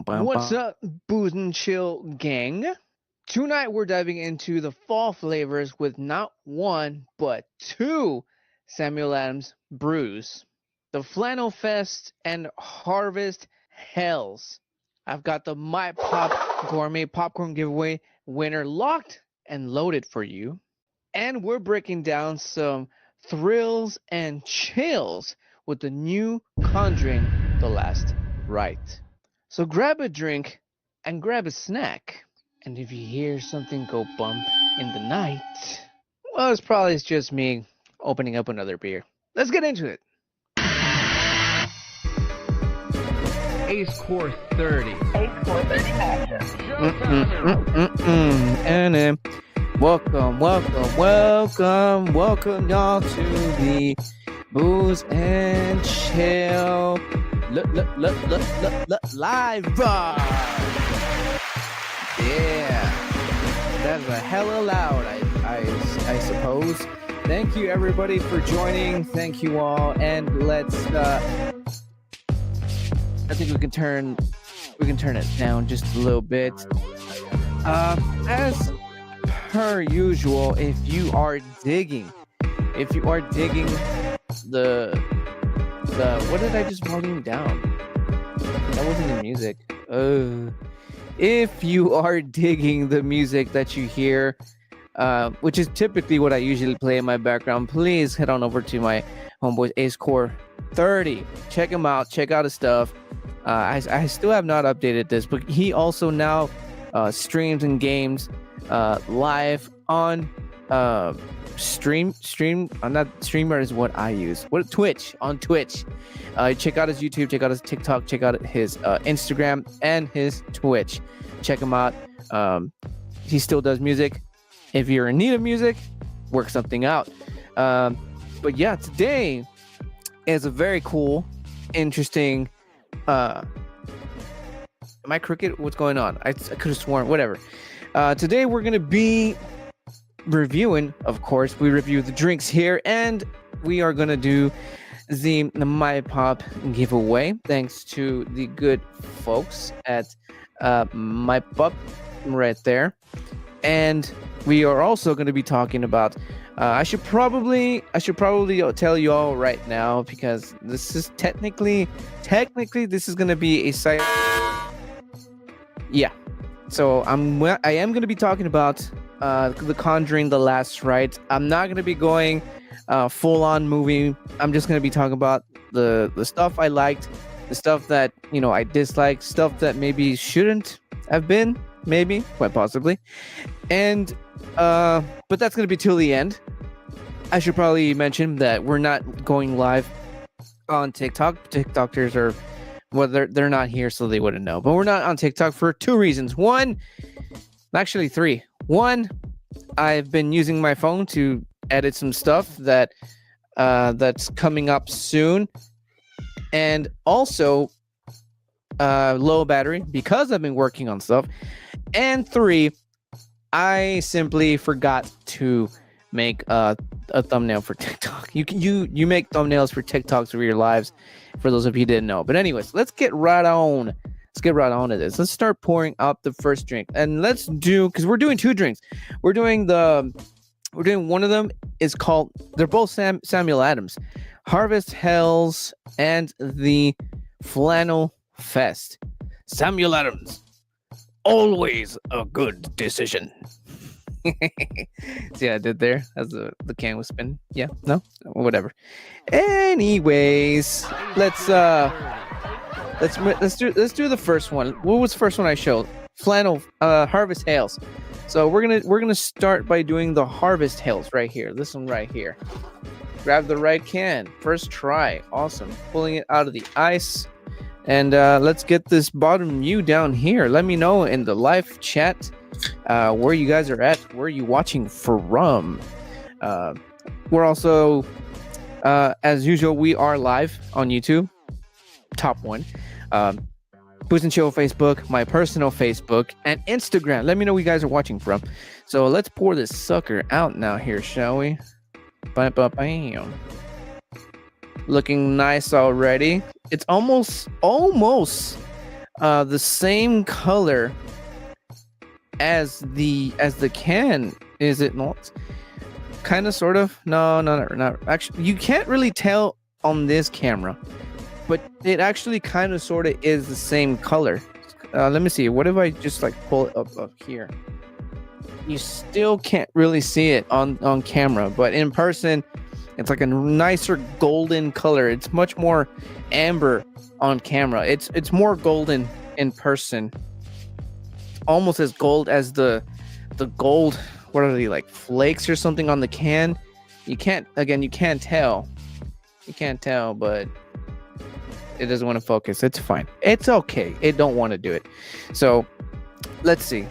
What's up, Booze and Chill gang? Tonight we're diving into the fall flavors with not one, but two Samuel Adams brews. The Flannel Fest and Harvest Helles. I've got the My Pop Gourmet Popcorn giveaway winner locked and loaded for you. And we're breaking down some thrills and chills with the new Conjuring the Last Rite. So grab a drink and grab a snack. And if you hear something go bump in the night, well, it's probably just me opening up another beer. Let's get into it. Ace Core 30. Ace Core 30 matchup. And welcome y'all to the Booze and Chill live. Yeah, that's a hella loud, I suppose. Thank you everybody for joining. Thank you all, and let's I think we can turn it down just a little bit. As per usual, if you are digging the what did I just volume down? That wasn't the music. If you are digging the music that you hear, which is typically what I usually play in my background, please head on over to my homeboy Ace Core 30. Check him out. Check out his stuff. I still have not updated this, but he also now streams and games live on stream. Not streamer is what I use. Twitch, on Twitch. Check out his YouTube, check out his TikTok, check out his Instagram and his Twitch. Check him out. He still does music. If you're in need of music, work something out. But yeah, today is a very cool, interesting. Am I crooked? What's going on? I could have sworn. Whatever. Today we're gonna be reviewing, of course, we review the drinks here, and we are gonna do the My Pop giveaway, thanks to the good folks at My Pop right there. And we are also going to be talking about I should probably tell you all right now, because this is technically this is going to be a site. Yeah, so I am going to be talking about the Conjuring the Last Rite. I'm not going to be going full on movie. I'm just going to be talking about the stuff I liked, the stuff that I disliked, stuff that maybe shouldn't have been, maybe, quite possibly. And but that's going to be till the end. I should probably mention that we're not going live on TikTok. TikTokers are, well, they're not here, so they wouldn't know. But we're not on TikTok for two reasons. Actually three. One, I've been using my phone to edit some stuff that's coming up soon, and also low battery because I've been working on stuff. And three, I simply forgot to make a thumbnail for TikTok. You make thumbnails for TikToks for your lives, for those of you who didn't know. But anyways, let's get right on to this. Let's start pouring out the first drink, and let's do, because we're doing two drinks. We're doing one of them is called, they're both Samuel Adams, Harvest Helles and the Flannel Fest. Samuel Adams, always a good decision. See what I did there as the can was spinning? Yeah, no, whatever. Anyways, let's do the first one. What was the first one I showed? Flannel Harvest Helles. So we're gonna start by doing the Harvest Helles right here. This one right here. Grab the right can. First try. Awesome. Pulling it out of the ice. And let's get this bottom view down here. Let me know in the live chat where you guys are at. Where are you watching from? We're also, as usual, we are live on YouTube. Top one. Booze and Chill Facebook, my personal Facebook, and Instagram. Let me know where you guys are watching from. So let's pour this sucker out now here, shall we? Bam. Looking nice already. It's almost the same color as the can, is it not? Kind of, sort of. No, not actually. You can't really tell on this camera, but it actually kind of sort of is the same color. Let me see. What if I just like pull it up here? You still can't really see it on camera, but in person, it's like a nicer golden color. It's much more amber on camera. It's more golden in person. Almost as gold as the gold. What are they, like flakes or something on the can? You can't tell. You can't tell, but it doesn't want to focus. It's fine. It's okay. It don't want to do it. So let's see.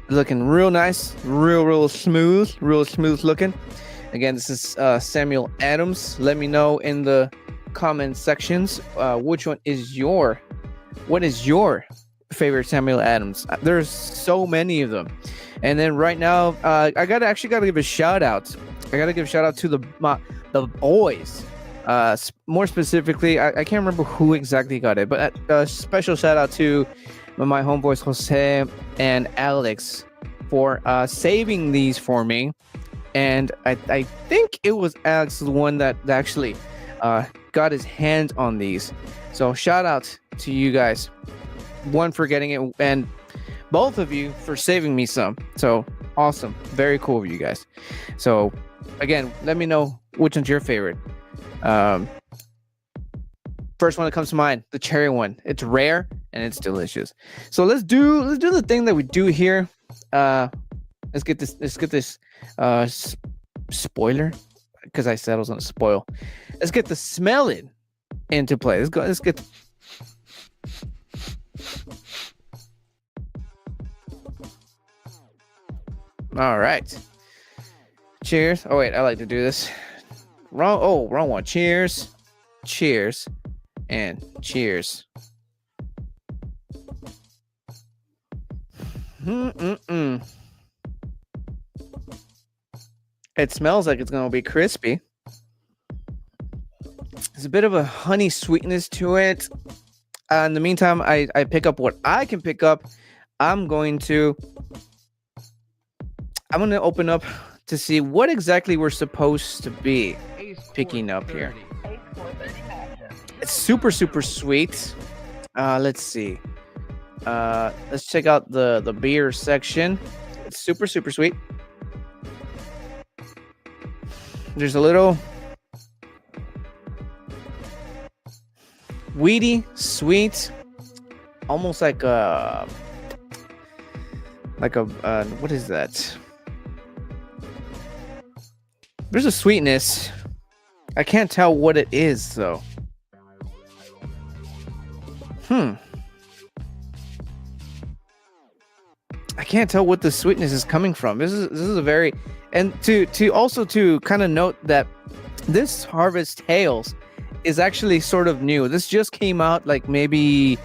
Looking real nice, real smooth looking. Again, this is Samuel Adams. Let me know in the comment sections what is your favorite Samuel Adams. There's so many of them. And then right now, I gotta give a shout out. I gotta give a shout out to the boys. More specifically, I can't remember who exactly got it, but a special shout out to my homeboys Jose and Alex for saving these for me. And I think it was Alex, the one that actually got his hands on these. So shout out to you guys. One for getting it, and both of you for saving me some. So awesome. Very cool of you guys. So again, let me know which one's your favorite. First one that comes to mind, the cherry one. It's rare and it's delicious. So let's do the thing that we do here. Let's get this spoiler, because I said I was gonna spoil. Let's get the smelling into play. Let's get all right. Cheers. Oh wait, I like to do this. Wrong one. Cheers, and cheers. It smells like it's gonna be crispy. There's a bit of a honey sweetness to it. In the meantime, I pick up what I can pick up. I'm going to open up to see what exactly we're supposed to be picking up here. It's super sweet. Let's see. Let's check out the beer section. It's super sweet. There's a little weedy, sweet, almost like a what is that? There's a sweetness. I can't tell what it is though. I can't tell what the sweetness is coming from. This is a very, and to kind of note that this Harvest Helles is actually sort of new. This just came out like maybe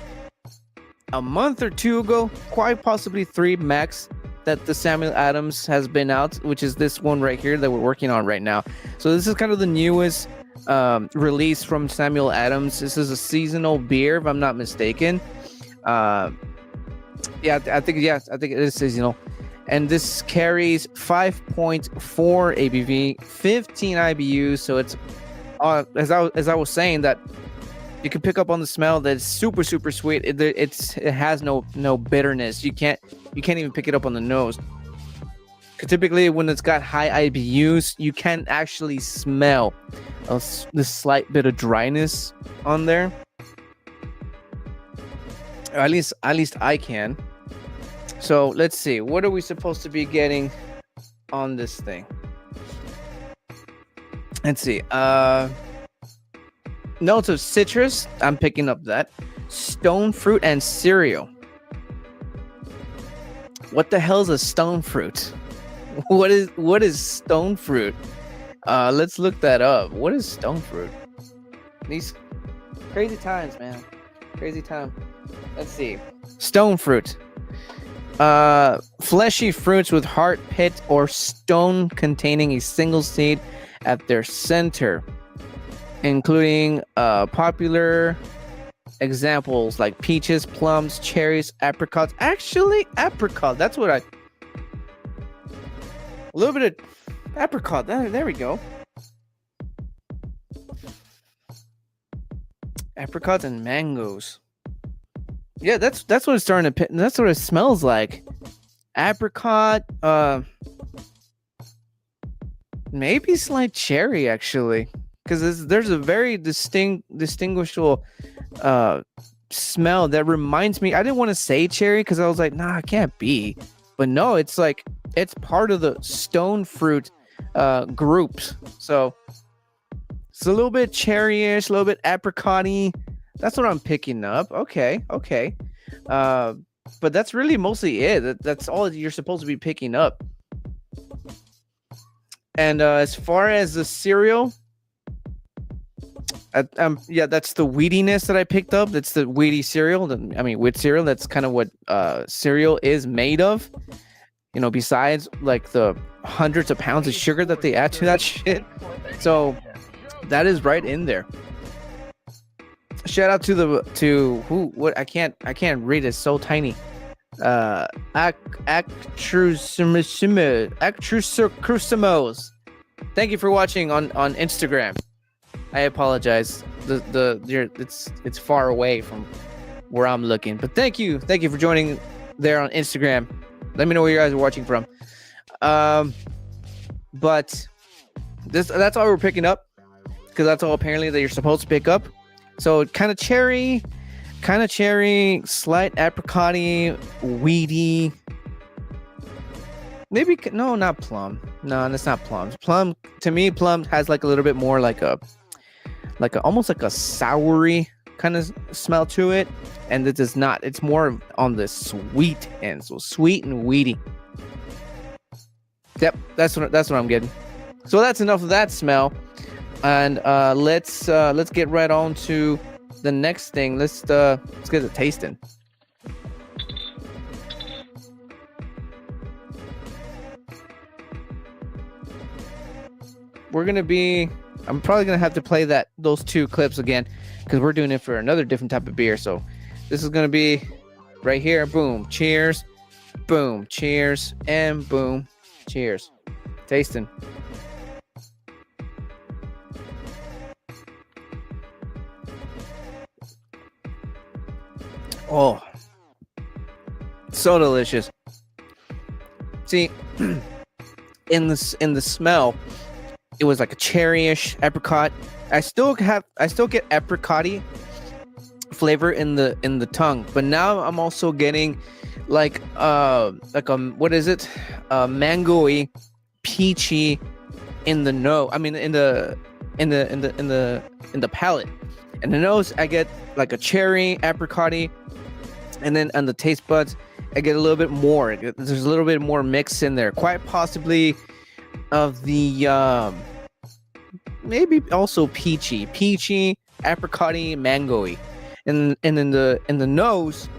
a month or two ago, quite possibly 3 max, that the Samuel Adams has been out, which is this one right here that we're working on right now. So this is kind of the newest release from Samuel Adams. This is a seasonal beer, if I'm not mistaken. I think it is seasonal. And this carries 5.4 ABV, 15 IBUs. So it's as I was saying, that you can pick up on the smell that it's super sweet. It has no bitterness. You can't even pick it up on the nose. Typically, when it's got high IBUs, you can actually smell this slight bit of dryness on there. Or at least I can. So let's see. What are we supposed to be getting on this thing? Let's see. Notes of citrus. I'm picking up that. Stone fruit and cereal. What the hell is a stone fruit? What is stone fruit? Let's look that up. What is stone fruit? These crazy times, man. Crazy time. Let's see. Stone fruit. Fleshy fruits with heart, pit, or stone containing a single seed at their center, including popular examples like peaches, plums, cherries, apricots. Actually, apricot. That's what a little bit of apricot. There we go. Apricots and mangoes. Yeah, that's what it's starting to. That's what it smells like. Apricot. Maybe slight cherry actually, because there's a very distinguishable smell that reminds me. I didn't want to say cherry because I was like, nah, it can't be. But no, it's like it's part of the stone fruit groups. So it's a little bit cherryish, a little bit apricot-y. That's what I'm picking up. Okay. But that's really mostly it. That's all you're supposed to be picking up. And as far as the cereal, that's the wheatiness that I picked up. That's the wheaty cereal. Wheat cereal. That's kind of what cereal is made of. You know, besides like the hundreds of pounds of sugar that they add to that shit. So that is right in there. Shout out to who? What? I can't read. It's so tiny. Actrusimos. Thank you for watching on Instagram. I apologize. It's far away from where I'm looking, but thank you for joining there on Instagram. Let me know where you guys are watching from. But that's all we're picking up, because that's all apparently that you're supposed to pick up. So kind of cherry, slight apricot-y, weedy. Maybe no, not plum. No, that's not plums. Plum, to me, plum has like a little bit more like a almost like a soury kind of smell to it, and it does not. It's more on the sweet end, so sweet and weedy. Yep, that's what I'm getting. So that's enough of that smell, and let's get right on to the next thing. Let's get it tasting. I'm probably gonna have to play those two clips again, because we're doing it for another different type of beer. So this is gonna be right here. Boom, cheers, boom, cheers, and boom, cheers. Tasting. Oh, so delicious. See, in the smell, it was like a cherryish apricot. I still get apricot-y flavor in the tongue, but now I'm also getting like what is it? Mango-y, peachy in the nose. I mean in the palate. In the nose, I get like a cherry, apricot-y, and then on the taste buds, I get a little bit more. There's a little bit more mix in there, quite possibly of the maybe also peachy, apricot-y, mango-y, and in the nose,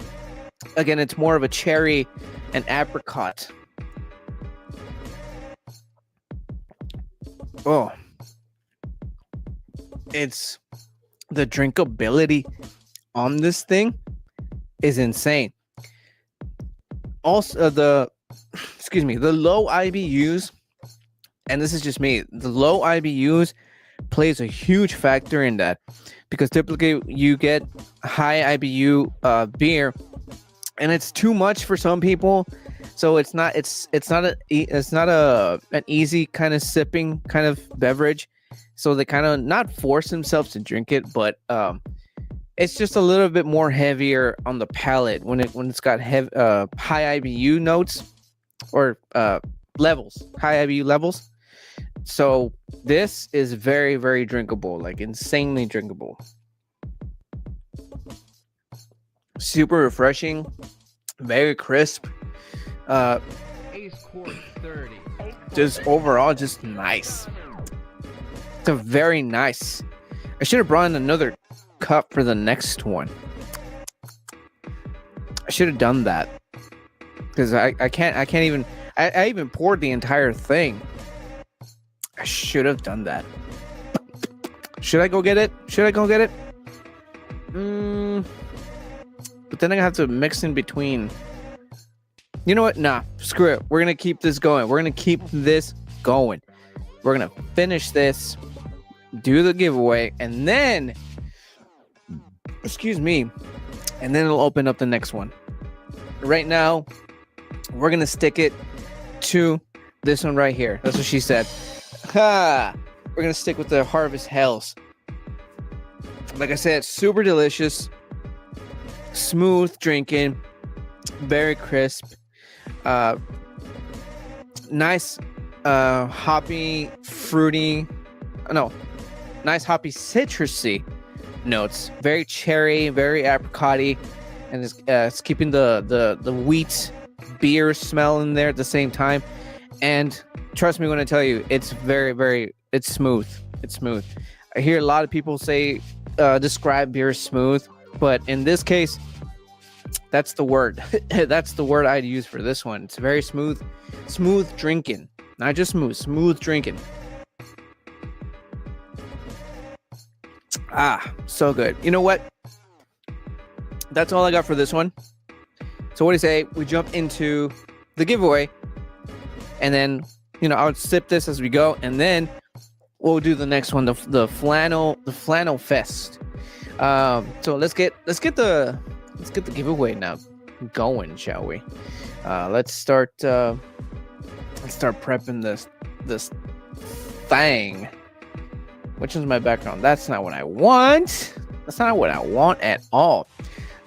again, it's more of a cherry and apricot. Oh, it's the drinkability on this thing is insane. Also, the low IBUs, and this is just me, the low IBUs plays a huge factor in that, because typically you get high IBU beer and it's too much for some people, so it's not an easy kind of sipping kind of beverage, so they kind of not force themselves to drink it, but it's just a little bit more heavier on the palate when it's got high IBU notes or levels, high IBU levels. So this is very, very drinkable, like insanely drinkable. Super refreshing, very crisp. Ace Court 30. Just overall, just nice. It's a very nice. I should have brought in another cup for the next one. I should have done that, because I can't even. I even poured the entire thing. I should have done that. Should I go get it? But then I have to mix in between. You know what? Nah, screw it. We're gonna keep this going. We're gonna keep this going. We're gonna finish this, do the giveaway, and then, excuse me, and then it'll open up the next one. Right now, we're gonna stick it to this one right here. That's what she said. Ha! We're gonna stick with the Harvest Helles. Like I said, super delicious, smooth drinking, very crisp, nice, hoppy, fruity. No, nice hoppy, citrusy notes. Very cherry, very apricot-y, and it's keeping the wheat beer smell in there at the same time. And trust me when I tell you, it's it's smooth. It's smooth. I hear a lot of people say describe beer as smooth, but in this case, that's the word. That's the word I'd use for this one. It's very smooth drinking, not just smooth drinking. So good. You know what? That's all I got for this one. So what do you say we jump into the giveaway, and then I'll sip this as we go, and then we'll do the next one, the Flannel Fest. So let's get the giveaway now going, shall we? Let's start prepping this thing. Which is my background? That's not what I want. That's not what I want at all.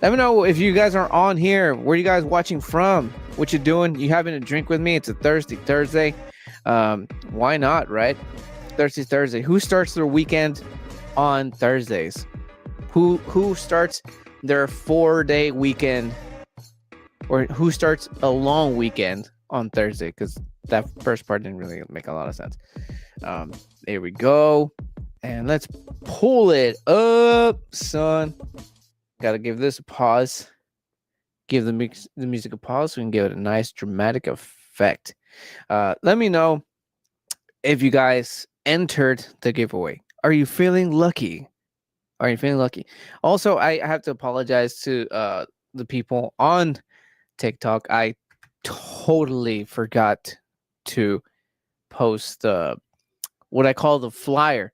Let me know if you guys are on here. Where you guys watching from? What you doing? You having a drink with me? It's a Thursday. Why not, right? Thursday. Who starts their weekend on Thursdays? Who starts their 4-day weekend, or who starts a long weekend on Thursday? Because that first part didn't really make a lot of sense. There we go. And let's pull it up, son. Gotta give this a pause. Give the music a pause so we can give it a nice dramatic effect. Let me know if you guys entered the giveaway. Are you feeling lucky? Also, I have to apologize to the people on TikTok. I totally forgot to post what I call the flyer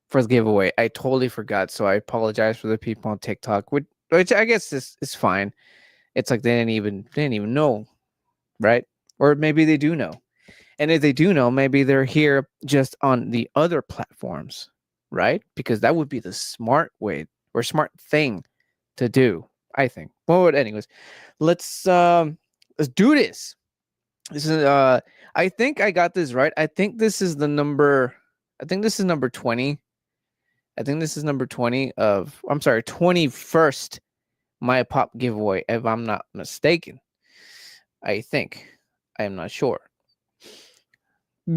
for the giveaway. I totally forgot, so I apologize for the people on TikTok, which I guess is fine. It's like they didn't even know, right? Or maybe they do know. And if they do know, maybe they're here just on the other platforms, right? Because that would be the smart way or smart thing to do, I think. But anyways, let's do this. This is I think I got this right. I think this is number 20. I think this is number 20 of, I'm sorry, 21st My Pop giveaway, if I'm not mistaken. I think. I am not sure.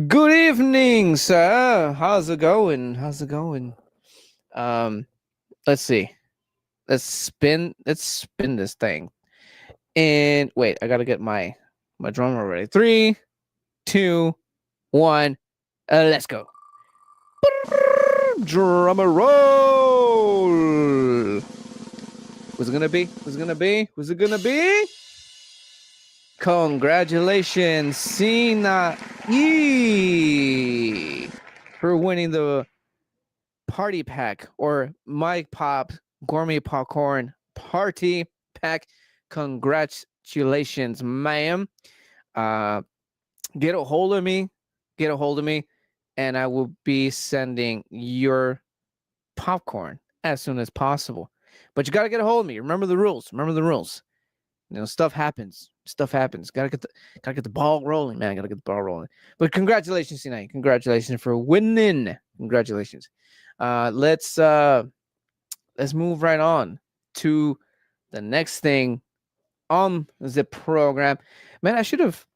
Good evening, sir. How's it going? Let's see. Let's spin this thing. And wait, I gotta get my drum roll ready. 3, 2, 1. Let's go. Drummer roll. Who's it gonna be? Congratulations, Sina E, for winning the party pack, or My Pop Gourmet Popcorn party pack. Congratulations, ma'am. Get a hold of me, and I will be sending your popcorn as soon as possible. But you gotta get a hold of me. Remember the rules. Stuff happens. Gotta get the ball rolling, man. But congratulations, Sinai. Congratulations for winning. Congratulations. Let's move right on to the next thing on the program. Man, I should have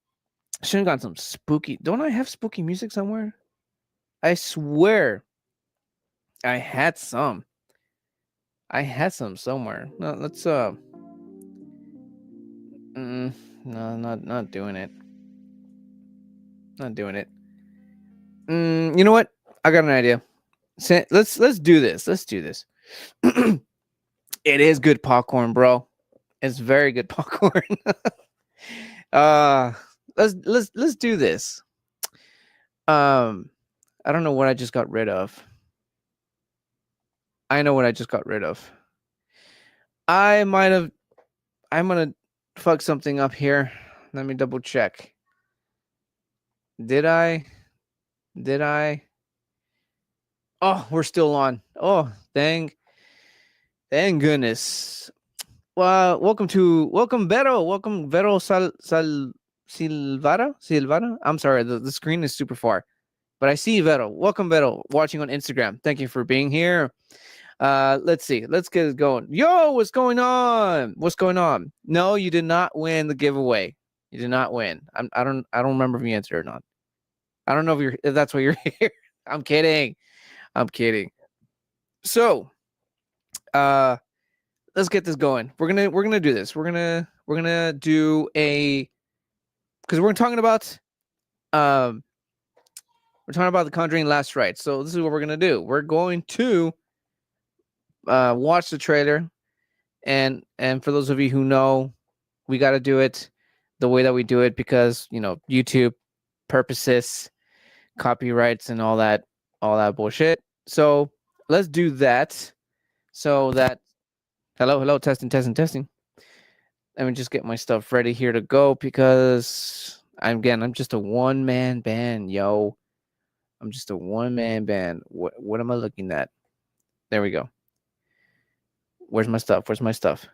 gotten some spooky. Don't I have spooky music somewhere? I swear I had some somewhere. No, let's no, not doing it. You know what? I got an idea. Let's do this. It is good popcorn, bro. It's very good popcorn. uh let's do this. I don't know what I just got rid of. I know what I just got rid of. I might have. I'm gonna fuck something up here. Let me double check. Did I? Did I? Oh, we're still on. Oh, thank goodness. Well, welcome Vero. Welcome Vero Silvara. I'm sorry, the screen is super far. But I see Vero. Welcome Vero, watching on Instagram. Thank you for being here. Let's see. Let's get it going. Yo, what's going on? What's going on? No, you did not win the giveaway. You did not win. I don't remember if you answered or not. I don't know if that's why you're here. I'm kidding. I'm kidding. So, let's get this going. We're gonna do this. We're gonna do because we're talking about the Conjuring last rite. So this is what we're gonna do. We're going to watch the trailer, and for those of you who know, we got to do it the way that we do it because YouTube purposes, copyrights, and all that bullshit. So let's do that. So that hello, testing. Let me just get my stuff ready here to go because I'm just a one-man band, yo. I'm just a one-man band. What am I looking at? There we go. Where's my stuff?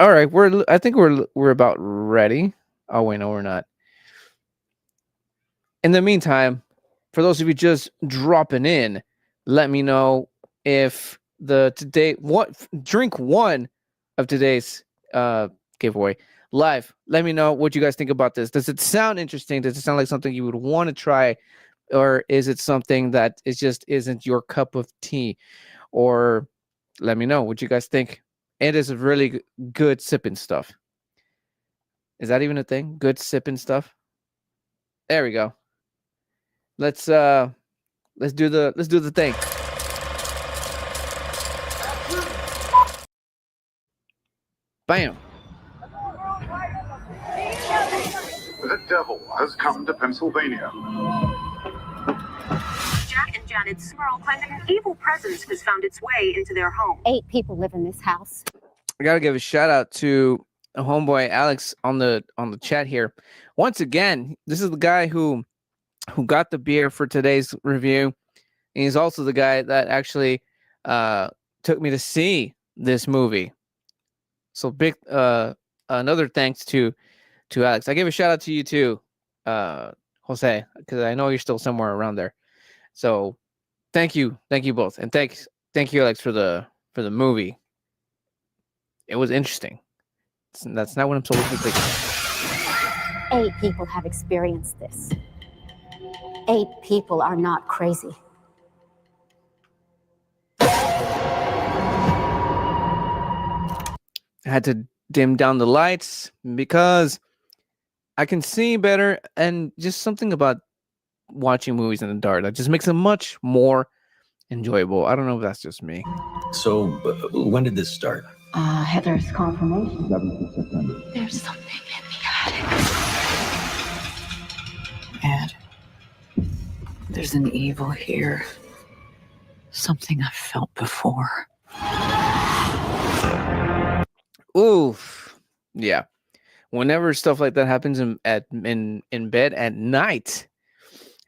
All right, I think we're about ready. Oh wait, no, we're not. In the meantime, for those of you just dropping in, let me know if drink one of today's giveaway live. Let me know what you guys think about this. Does it sound interesting? Does it sound like something you would want to try, or is it something that isn't your cup of tea? Or let me know what you guys think. It is really good sipping stuff. Is that even a thing? Good sipping stuff. There we go. Let's do the thing. Bam. The devil has come to Pennsylvania. Jack and Janet Smurl claim that an evil presence has found its way into their home. 8 people live in this house. I gotta give a shout out to homeboy Alex on the chat here. Once again, this is the guy who got the beer for today's review. And he's also the guy that actually took me to see this movie. So big another thanks to Alex. I give a shout out to you too, Jose, because I know you're still somewhere around there. So thank you both, and thank you, Alex, for the movie. It was interesting. That's not what I'm supposed to be thinking. 8 people have experienced this. 8 people are not crazy. I had to dim down the lights because I can see better, and just something about watching movies in the dark that just makes it much more enjoyable. I don't know if that's just me. So, when did this start? Heather's confirmation. 7th of September. There's something in the attic. Ed, there's an evil here. Something I've felt before. Oof. Yeah. Whenever stuff like that happens in bed at night,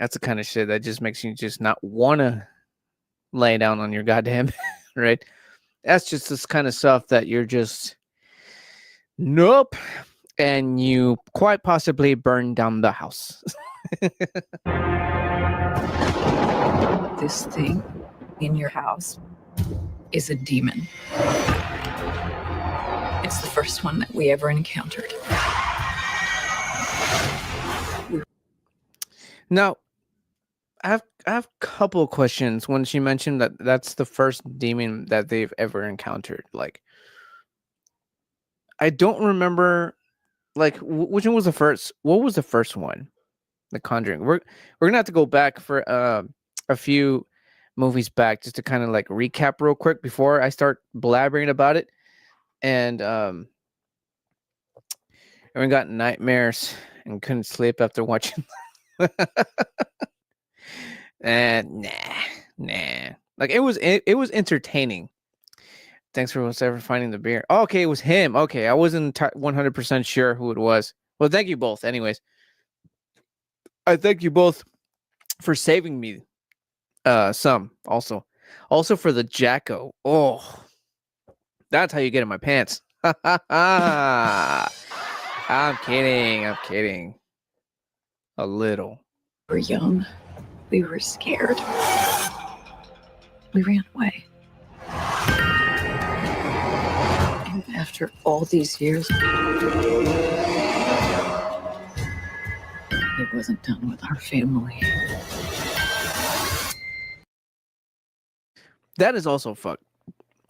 that's the kind of shit that just makes you just not want to lay down on your goddamn bed, right? That's just this kind of stuff that you're just nope, and you quite possibly burn down the house. This thing in your house is a demon. It's the first one that we ever encountered. Now, I have a couple of questions when she mentioned that that's the first demon that they've ever encountered. Like, I don't remember, like, which one was the first? What was the first one? The Conjuring. We're gonna have to go back for a few movies back just to kind of like recap real quick before I start blabbering about it. and everyone got nightmares and couldn't sleep after watching. And nah. Like it was entertaining. Thanks for whatever finding the beer. Oh, okay, it was him. Okay, I wasn't 100% sure who it was. Well, thank you both. Anyways, I thank you both for saving me. Some also for the Jacko. Oh, that's how you get in my pants. I'm kidding. A little. We were young. We were scared. We ran away. And after all these years, it wasn't done with our family. That is also fucked.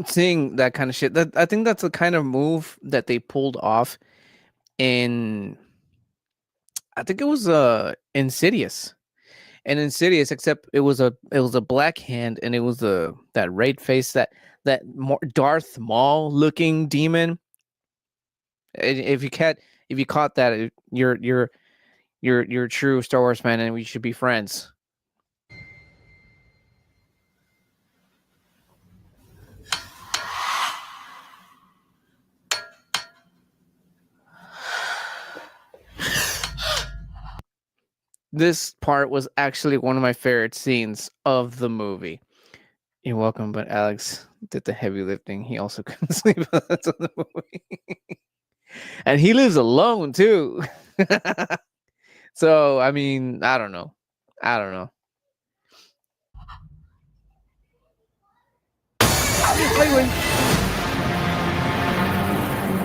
Seeing that kind of shit. That I think that's the kind of move that they pulled off in. I think it was Insidious. And Insidious, except it was a black hand, and it was that red face, that more Darth Maul looking demon. If you caught that, you're a true Star Wars fan, and we should be friends. This part was actually one of my favorite scenes of the movie. You're welcome, but Alex did the heavy lifting. He also couldn't sleep on the movie. And he lives alone too. So, I mean, I don't know.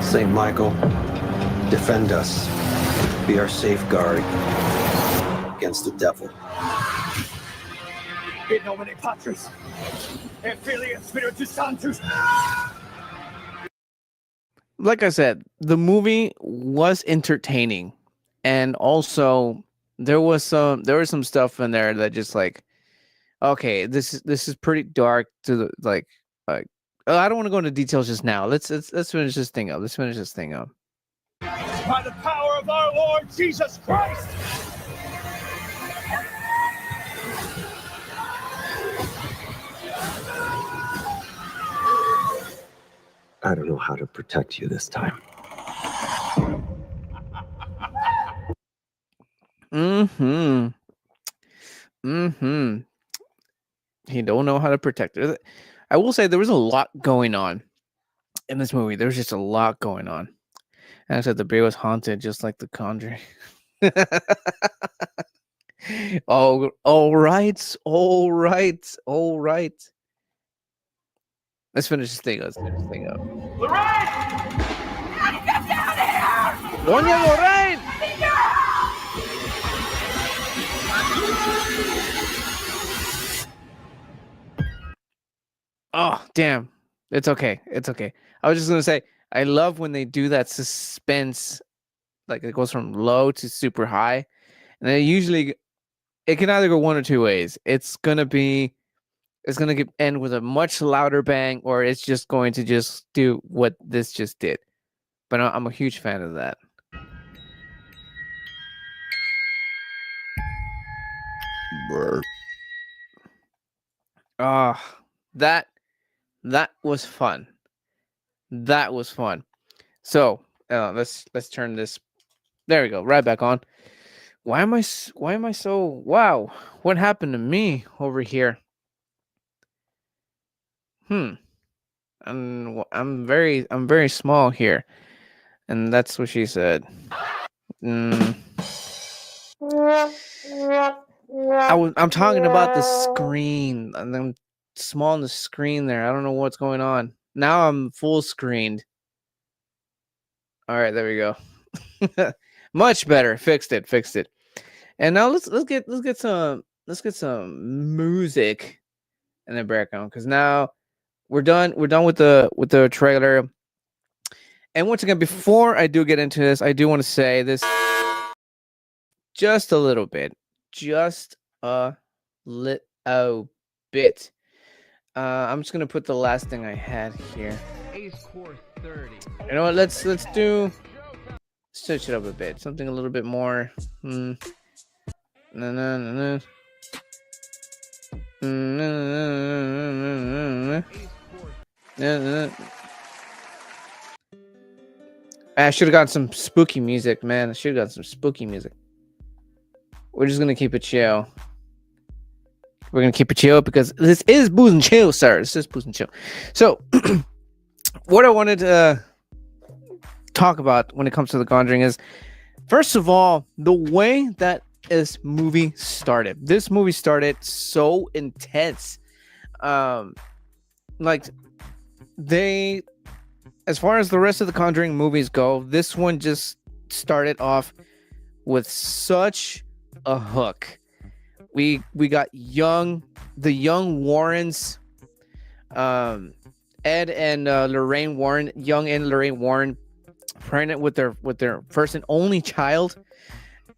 Saint Michael, defend us. Be our safeguard against the devil. In nomine Patris, et Filii et Spiritus Sanctus. Like I said, the movie was entertaining, and also there was some stuff in there that just like, okay, this is pretty dark to the like. I don't want to go into details just now. Let's finish this thing up. By the power of our Lord Jesus Christ. I don't know how to protect you this time. He don't know how to protect it. I will say there was a lot going on in this movie. There was just a lot going on. And I said the beer was haunted, just like the Conjuring. Oh, all right. Let's finish this thing up. Lorraine! Get down here! Doña Lorraine! Oh, damn. It's okay. I was just going to say, I love when they do that suspense. Like it goes from low to super high. And then usually it can either go one or two ways. It's going to end with a much louder bang, or it's just going to just do what this just did. But I'm a huge fan of that. That was fun. So let's turn this. There we go. Right back on. Why am I so wow? What happened to me over here? I'm very small here, and that's what she said. I'm talking about the screen, and I'm small on the screen there. I don't know what's going on. Now I'm full screened. All right, there we go. Much better. Fixed it. And now let's get some music in the background, because now we're done with the trailer. And once again, before I do get into this, I do want to say this just a little bit. I'm just gonna put the last thing I had here. Ace Core 30. You know what? Let's switch it up a bit. Something a little bit more. No, no, no, no. I should have got some spooky music, man. I should have got some spooky music. We're just gonna keep it chill. We're gonna keep it chill because this is Booze and Chill, sir. This is Booze and Chill. So, what I wanted to talk about when it comes to The Conjuring is, first of all, the way that this movie started. This movie started so intense. Like they, as far as the rest of the Conjuring movies go, this one just started off with such a hook. We got the young Warrens, Ed and Lorraine Warren, young and Lorraine Warren, pregnant with their first and only child.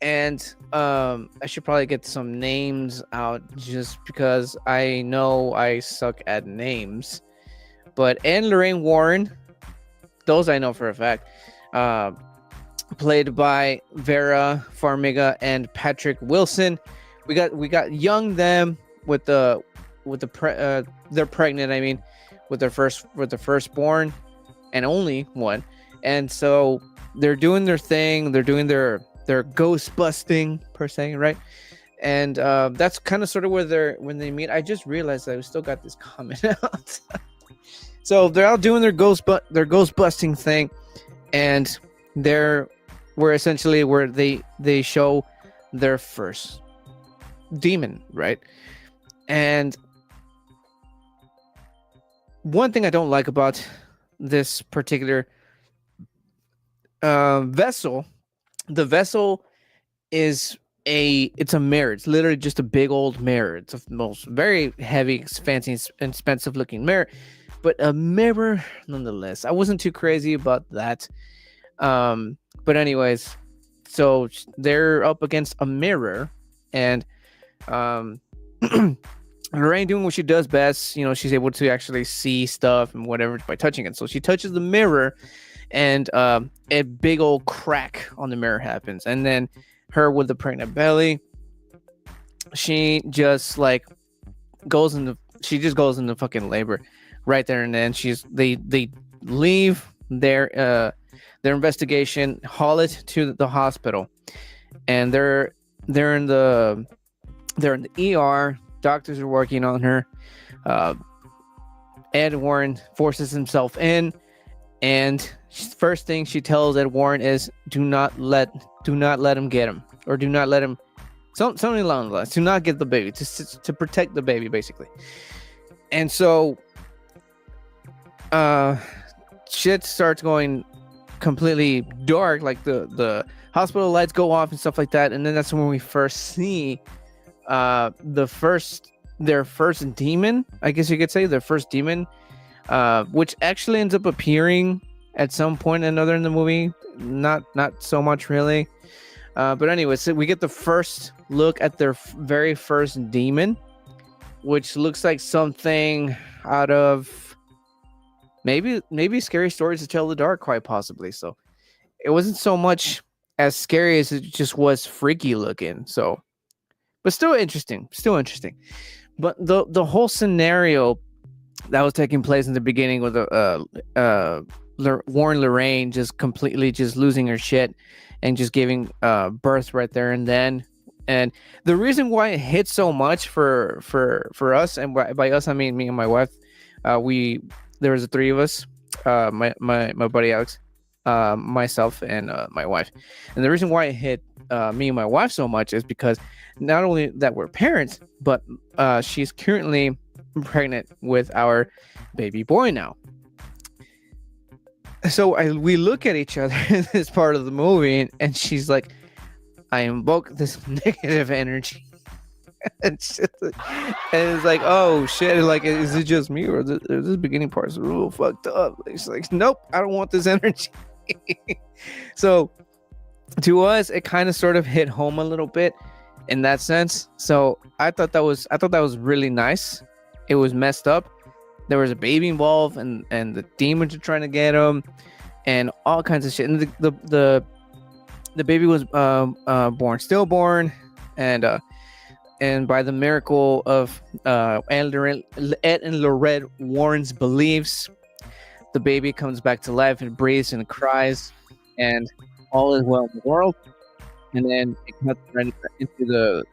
And I should probably get some names out just because I know I suck at names. But Ed and Lorraine Warren, those I know for a fact, played by Vera Farmiga and Patrick Wilson. We got young them with they're pregnant. I mean, with their firstborn and only one, and so they're doing their thing. They're doing their ghost busting per se, right? And that's kind of sort of when they meet. I just realized that we still got this comment out. So they're out doing their ghost busting thing, and we're essentially where they show their first demon, right? And one thing I don't like about this particular vessel, the vessel is it's a mirror. It's literally just a big old mirror. It's a most very heavy, fancy, expensive looking mirror, but a mirror nonetheless. I wasn't too crazy about that. But anyways, so they're up against a mirror, and Lorraine doing what she does best. You know, she's able to actually see stuff and whatever by touching it. So she touches the mirror, and a big old crack on the mirror happens. And then her with the pregnant belly, she just goes into fucking labor right there and then. They leave their investigation, haul it to the hospital, and they're in the ER. Doctors are working on her. Ed Warren forces himself in, and first thing she tells Ed Warren is, do not let him get him, or do not let him, something along those lines, do not get the baby, to protect the baby, basically. And so shit starts going completely dark, like the hospital lights go off and stuff like that. And then that's when we first see their first demon, I guess you could say, their first demon, which actually ends up appearing at some point or another in the movie. Not so much really, but anyways, so we get the first look at their very first demon, which looks like something out of maybe Scary Stories to Tell in the Dark, quite possibly. So it wasn't so much as scary as it just was freaky looking. So, but still interesting. But the whole scenario that was taking place in the beginning with Warren Lorraine just completely just losing her shit and just giving birth right there and then. And the reason why it hit so much for us, and by us I mean me and my wife, there was the three of us, my buddy Alex, myself, and my wife. And the reason why it hit me and my wife so much is because not only that we're parents, but she's currently pregnant with our baby boy now. So we look at each other in this part of the movie, and she's like, I invoke this negative energy. and it's like, oh shit, like, is it just me, or this beginning part's a little fucked up? She's like, nope, I don't want this energy. So to us, it kind of sort of hit home a little bit in that sense. So I thought that was really nice. It was messed up. There was a baby involved, and the demons are trying to get him, and all kinds of shit. And the baby was born stillborn, and by the miracle of Ed and Lorette Warren's beliefs, the baby comes back to life and breathes and cries, and all is well in the world. And then it cuts right into the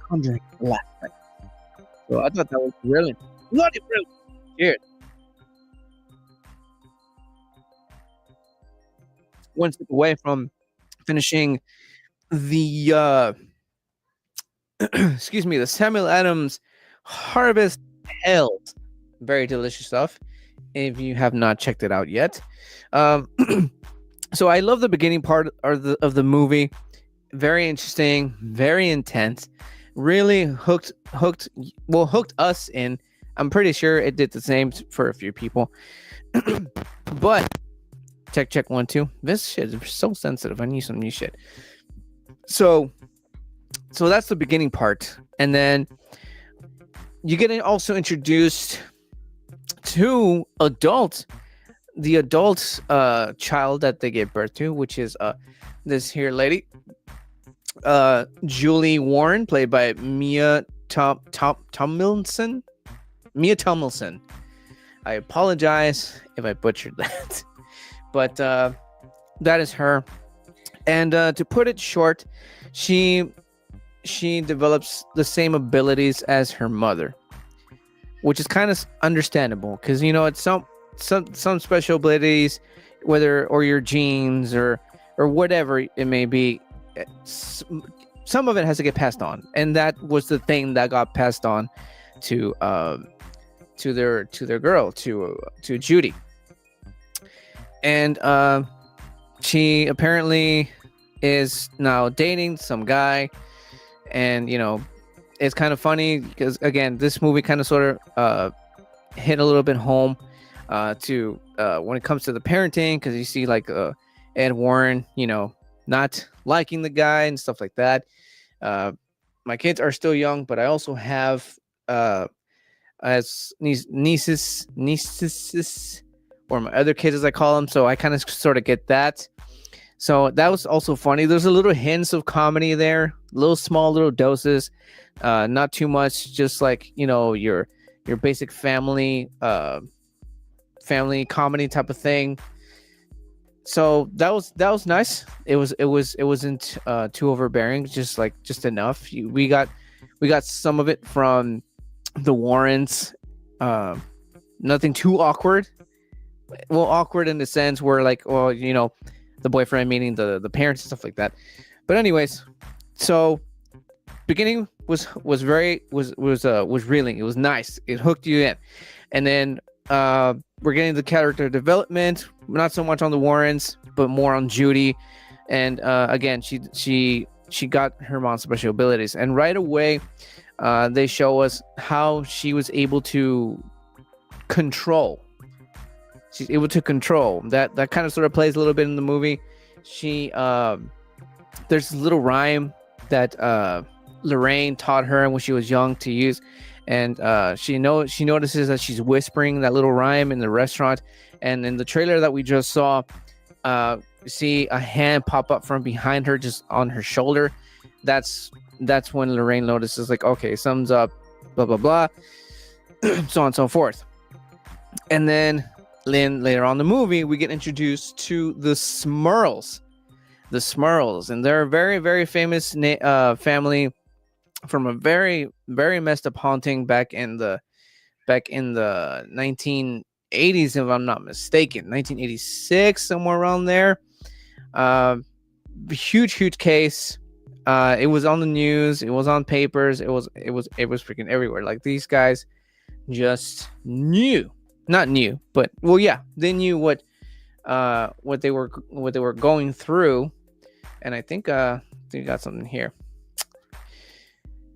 Conjuring last night. So I thought that was brilliant. Bloody brilliant. Cheers. One step away from finishing the excuse me, the Samuel Adams Harvest Helles. Very delicious stuff. If you have not checked it out yet. So I love the beginning part of the movie. Very interesting, very intense. Really hooked us in. I'm pretty sure it did the same for a few people. But check 1 2. This shit is so sensitive. I need some new shit. So that's the beginning part, and then you get also introduced to the adult child that they gave birth to, which is this here lady, Julie Warren, played by Mia Tomlinson. I apologize if I butchered that, but that is her. And to put it short, she develops the same abilities as her mother, which is kind of understandable because it's some special abilities, whether or your genes or whatever it may be, some of it has to get passed on, and that was the thing that got passed on to their girl, to Judy. And she apparently is now dating some guy, and it's kind of funny because again, this movie kind of sort of hit a little bit home to when it comes to the parenting, because you see like Ed Warren, not liking the guy and stuff like that. My kids are still young, but I also have as nieces, or my other kids as I call them, so I kind of sort of get that. So that was also funny. There's a little hints of comedy there, small little doses, not too much, just like your basic family comedy type of thing. So that was nice. It wasn't too overbearing, just enough. We got some of it from the Warrens. Nothing too awkward. Well, awkward in the sense where the boyfriend meeting the parents and stuff like that. But anyways, so beginning was reeling. It was nice. It hooked you in, and then we're getting the character development, not so much on the Warrens, but more on Judy. And again, she got her mom's special abilities, and right away they show us how she was able to control. She's able to control that kind of sort of plays a little bit in the movie. She there's this little rhyme that Lorraine taught her when she was young to use, and she notices that she's whispering that little rhyme in the restaurant. And in the trailer that we just saw, see a hand pop up from behind her, just on her shoulder. That's when Lorraine notices, like, okay, something's up, blah blah blah, so on and so forth. And then later on in the movie, we get introduced to the Smurls. And they're a very, very famous family from a very, very messed up haunting back in the 1980s, if I'm not mistaken, 1986, somewhere around there. Huge case. It was on the news. It was on papers. It was freaking everywhere. Like, these guys just knew. Not new, but well, yeah, they knew what they were going through. And I think we got something here.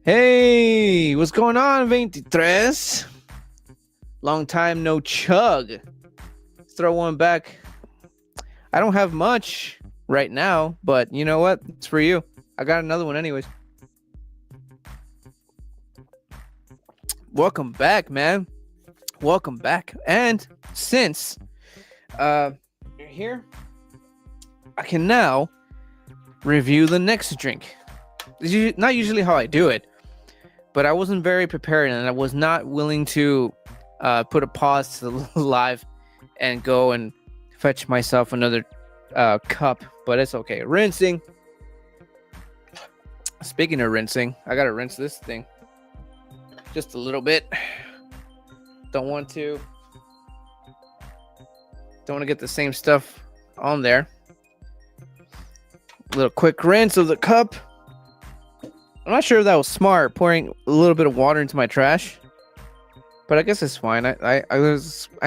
Hey, what's going on, 23? Long time no chug. Let's throw one back. I don't have much right now, but you know what? It's for you. I got another one anyways. Welcome back, man. Welcome back. And since here, I can now review the next drink. It's not usually how I do it, but I wasn't very prepared, and I was not willing to put a pause to the live and go and fetch myself another cup, but it's okay. Rinsing. Speaking of rinsing, I gotta rinse this thing just a little bit. Don't want to get the same stuff on there. A little quick rinse of the cup. I'm not sure if that was smart, pouring a little bit of water into my trash, but I guess it's fine. I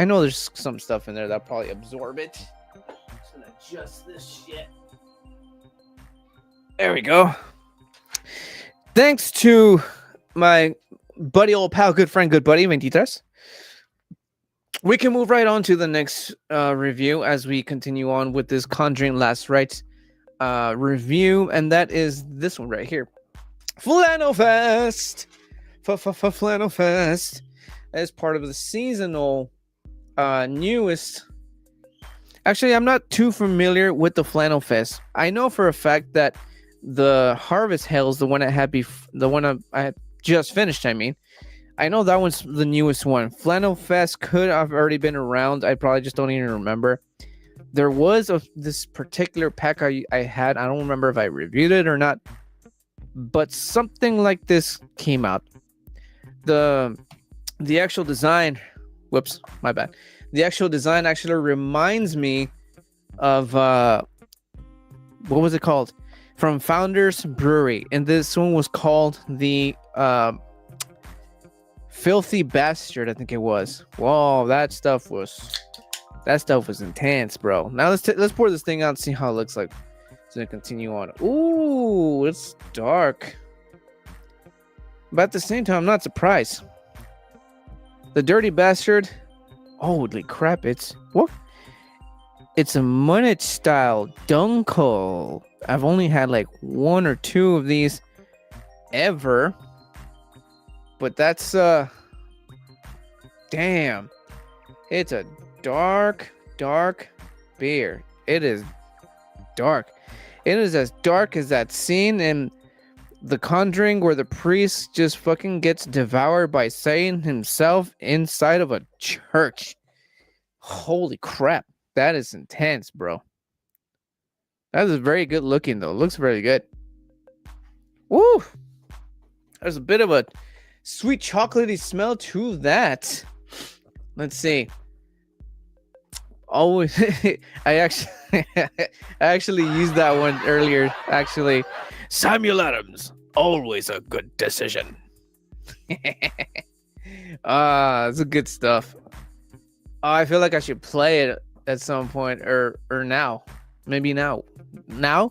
know there's some stuff in there that'll probably absorb it. Just gonna adjust this shit. There we go. Thanks to my buddy, old pal, good friend, good buddy, Ventitas. We can move right on to the next review as we continue on with this Conjuring Last Rites review, and that is this one right here. Flannel Fest! Flannel Fest as part of the seasonal newest. Actually, I'm not too familiar with the Flannel Fest. I know for a fact that the Harvest Helles, the one I had I had just finished, I know that one's the newest one. Flannel Fest could have already been around. I probably just don't even remember. There was this particular pack I had. I don't remember if I reviewed it or not, but something like this came out. The actual design, whoops, my bad. The actual design actually reminds me of what was it called? From Founders Brewery, and this one was called the Filthy Bastard, I think it was. Whoa, that stuff was intense, bro. Now let's pour this thing out and see how it looks like. It's gonna continue on. Ooh, it's dark, but at the same time, I'm not surprised. The Dirty Bastard. Holy crap! It's what? It's a Munich style Dunkel. I've only had like one or two of these ever, but that's damn. It's a dark beer. It is dark. It is as dark as that scene in The Conjuring where the priest just fucking gets devoured by Satan himself inside of a church. Holy crap. That is intense, bro. That is very good looking, though. It looks very good. Woo! There's a bit of a sweet chocolatey smell to that. Let's see. Always, I actually used that one earlier. Actually, Samuel Adams, always a good decision. It's a good stuff. Oh, I feel like I should play it at some point, or now. Maybe now. Now?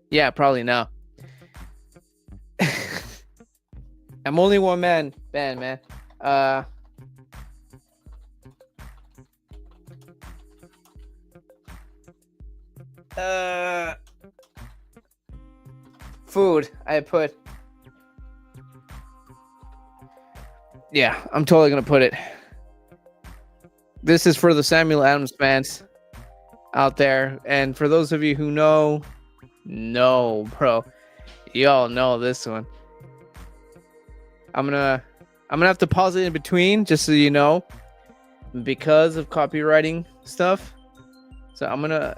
Yeah, probably now. I'm only one man band, man. Food. I put. Yeah, I'm totally gonna put it. This is for the Samuel Adams fans out there, and for those of you who know, bro, y'all know this one. I'm gonna have to pause it in between just so you know, because of copywriting stuff. So I'm gonna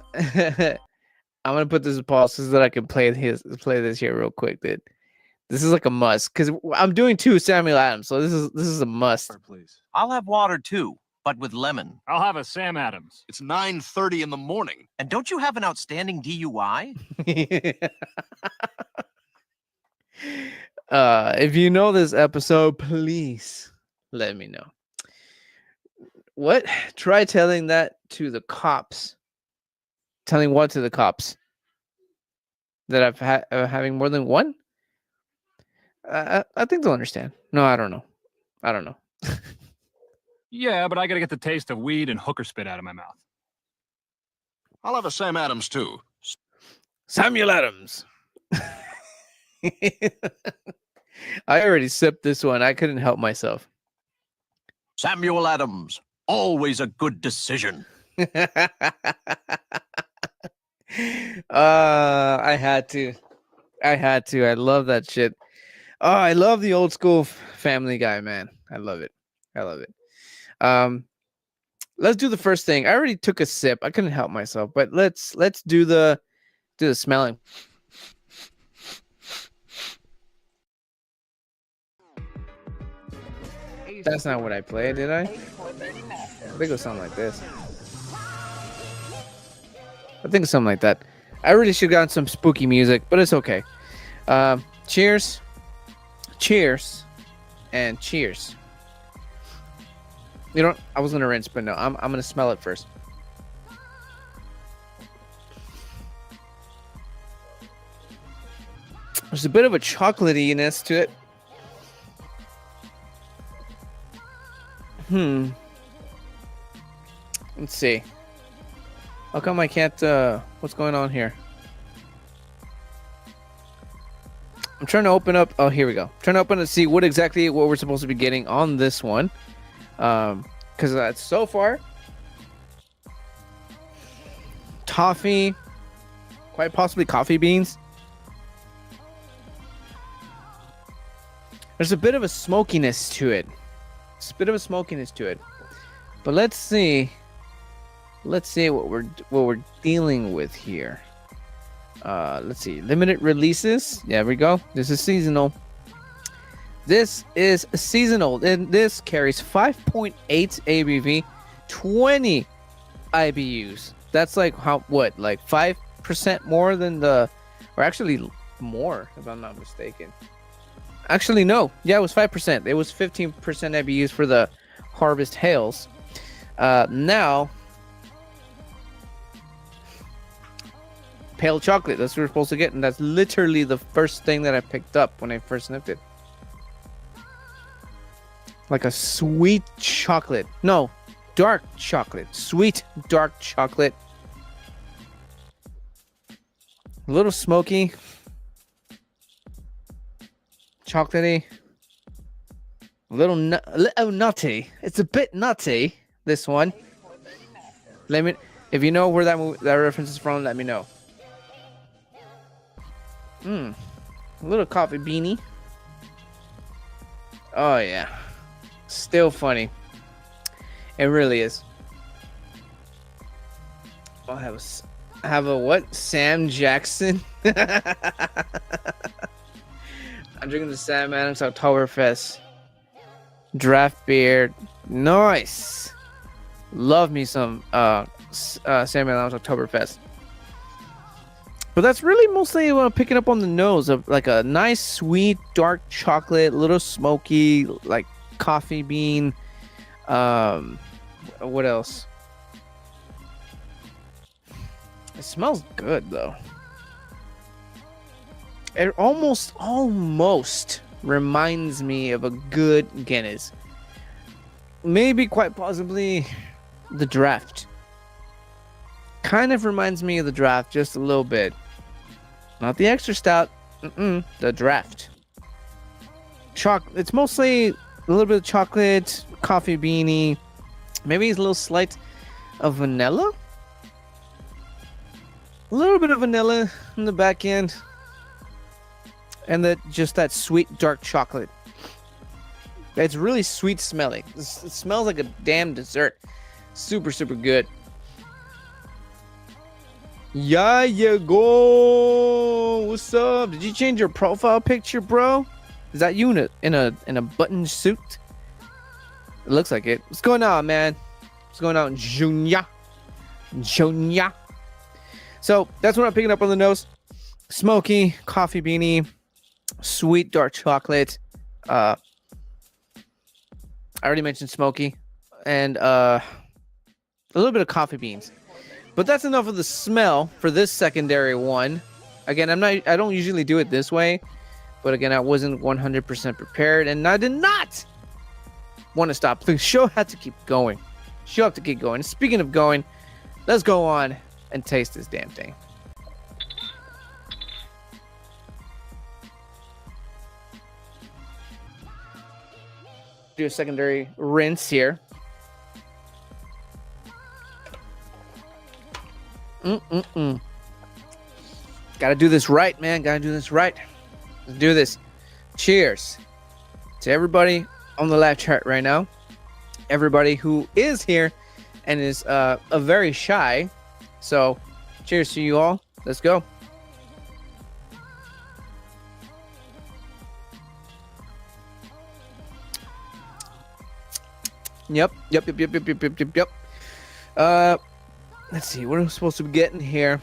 put this in pause so that I can play this here real quick, dude. This is like a must because I'm doing two Samuel Adams, so this is a must. Please. I'll have water too, but with lemon. I'll have a Sam Adams. It's 9:30 in the morning. And don't you have an outstanding DUI? If you know this episode, please let me know. What? Try telling that to the cops. Telling what to the cops? That I'm having more than one? I think they'll understand. No, I don't know. Yeah, but I gotta get the taste of weed and hooker spit out of my mouth. I'll have a Sam Adams too. Samuel Adams. I already sipped this one. I couldn't help myself. Samuel Adams, always a good decision. I had to. I love that shit. Oh, I love the old school Family Guy, man. I love it. I love it. Let's do the first thing. I already took a sip. I couldn't help myself, but let's do the smelling. That's not what I played, did I? I think it was something like this. I think it's something like that. I really should have gotten some spooky music, but it's okay. Cheers. Cheers. And cheers. You know, I was gonna rinse, but no, I'm gonna smell it first. There's a bit of a chocolatiness to it. Let's see. How come I can't, what's going on here? I'm trying to open up, oh, here we go. I'm trying to open to see what we're supposed to be getting on this one. Because so far, toffee, quite possibly coffee beans. There's a bit of a smokiness to it. But let's see what we're dealing with here. Let's see, limited releases. There we go. This is seasonal. And this carries 5.8 ABV, 20 IBUs. That's like like 5% more than or actually more, if I'm not mistaken. Actually, no. Yeah, it was 5%. It was 15% IBUs for the Harvest Helles. Now, pale chocolate. That's what we're supposed to get, and that's literally the first thing that I picked up when I first sniffed it. Like a sweet chocolate. No, dark chocolate. Sweet dark chocolate. A little smoky. Chocolatey. A little nutty. It's a bit nutty, this one. If you know where that reference is from, let me know. A little coffee beanie. Oh yeah. Still funny. It really is. I'll have a what? Sam Jackson? I'm drinking the Sam Adams Oktoberfest draft beer. Nice. Love me some Sam Adams Oktoberfest. But that's really mostly what I'm picking up on the nose of, like a nice sweet dark chocolate, little smoky, like coffee bean. What else? It smells good though. It almost reminds me of a good Guinness. Maybe quite possibly the draft. Kind of reminds me of the draft just a little bit. Not the extra stout. The draft. It's mostly a little bit of chocolate, coffee beanie. Maybe it's a little slight of vanilla. A little bit of vanilla in the back end. And just that sweet dark chocolate. It's really sweet smelling. It smells like a damn dessert. Super, super good. Yeah, you go. What's up? Did you change your profile picture, bro? Is that you in a button suit? It looks like it. What's going on, man? What's going on, Junior? So that's what I'm picking up on the nose. Smoky, coffee beanie, sweet dark chocolate. I already mentioned smoky, and a little bit of coffee beans. But that's enough of the smell for this secondary one. Again, I don't usually do it this way, but again, I wasn't 100% prepared, and I did not want to stop. The show had to keep going. Speaking of going, let's go on and taste this damn thing. Do a secondary rinse here. Gotta do this right, man. Gotta do this right. Let's do this. Cheers to everybody on the live chat right now. Everybody who is here and is a very shy. So, cheers to you all. Let's go. Yep. Let's see. What am I supposed to be getting here?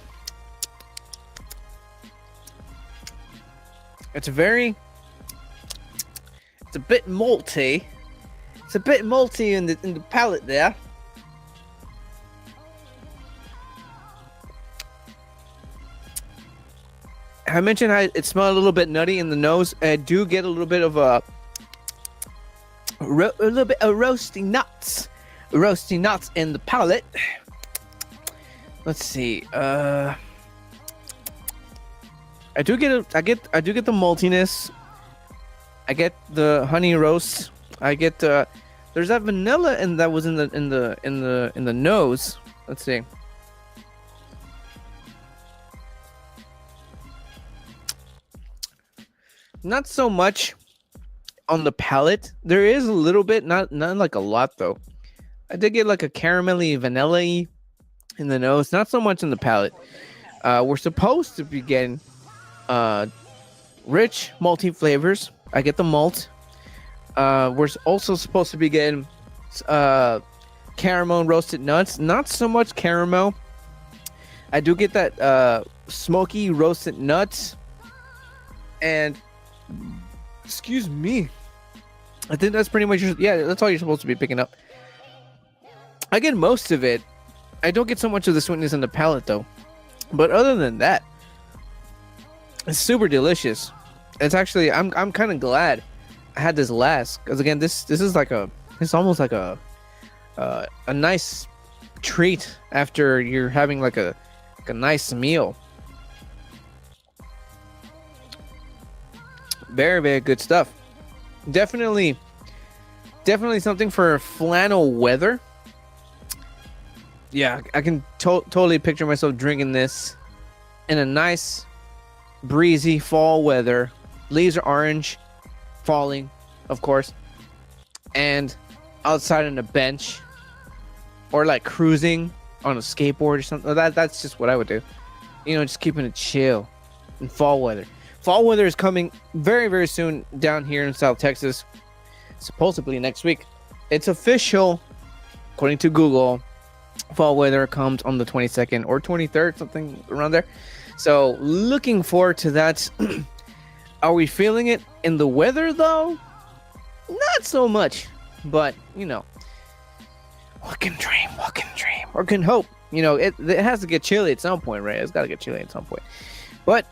It's a bit malty. It's a bit malty in the palate there. I mentioned it smelled a little bit nutty in the nose. I do get a little bit of a little bit of roasty nuts in the palate. Let's see. I do get the maltiness. I get the honey roast. I get there's that vanilla that was in the nose. Let's see. Not so much on the palate. There is a little bit, not like a lot though. I did get like a caramelly, vanilla-y in the nose. Not so much in the palate. We're supposed to be getting rich malty flavors. I get the malt. We're also supposed to be getting caramel and roasted nuts. Not so much caramel. I do get that smoky roasted nuts. And excuse me, I think that's pretty much that's all you're supposed to be picking up. I get most of it. I don't get so much of the sweetness in the palate though. But other than that, it's super delicious. It's actually I'm kind of glad I had this last, because again this is like it's almost like a nice treat after you're having like a nice meal. Very, very good stuff. Definitely something for flannel weather. Yeah, I can totally picture myself drinking this in a nice, breezy fall weather. Leaves are orange, falling, of course, and outside on a bench, or like cruising on a skateboard or something. That's just what I would do. You know, just keeping it chill in fall weather. Fall weather is coming very, very soon down here in South Texas. Supposedly next week. It's official, according to Google. Fall weather comes on the 22nd or 23rd, something around there. So looking forward to that. Are we feeling it in the weather though? Not so much, but you know, one can dream, or can hope. You know, it has to get chilly at some point, right? It's got to get chilly at some point. But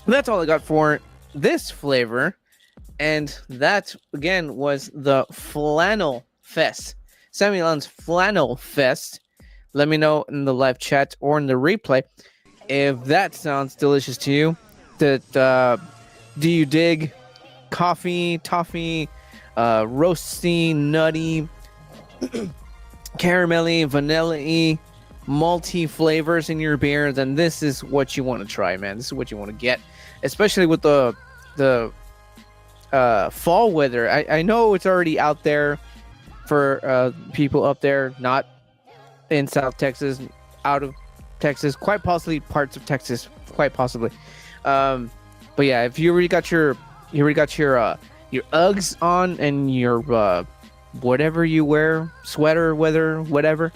that's all I got for this flavor. And that, again, was the Flannel Fest. Samuel's Flannel Fest. Let me know in the live chat or in the replay if that sounds delicious to you. Do you dig coffee, toffee, roasty, nutty, caramelly, vanilla-y, malty flavors in your beer? Then this is what you want to try, man. This is what you want to get, especially with the fall weather. I know it's already out there for people up there, not in South Texas, out of Texas, quite possibly parts of Texas, quite possibly. But yeah, if you already got your Uggs on and your whatever you wear, sweater, weather, whatever,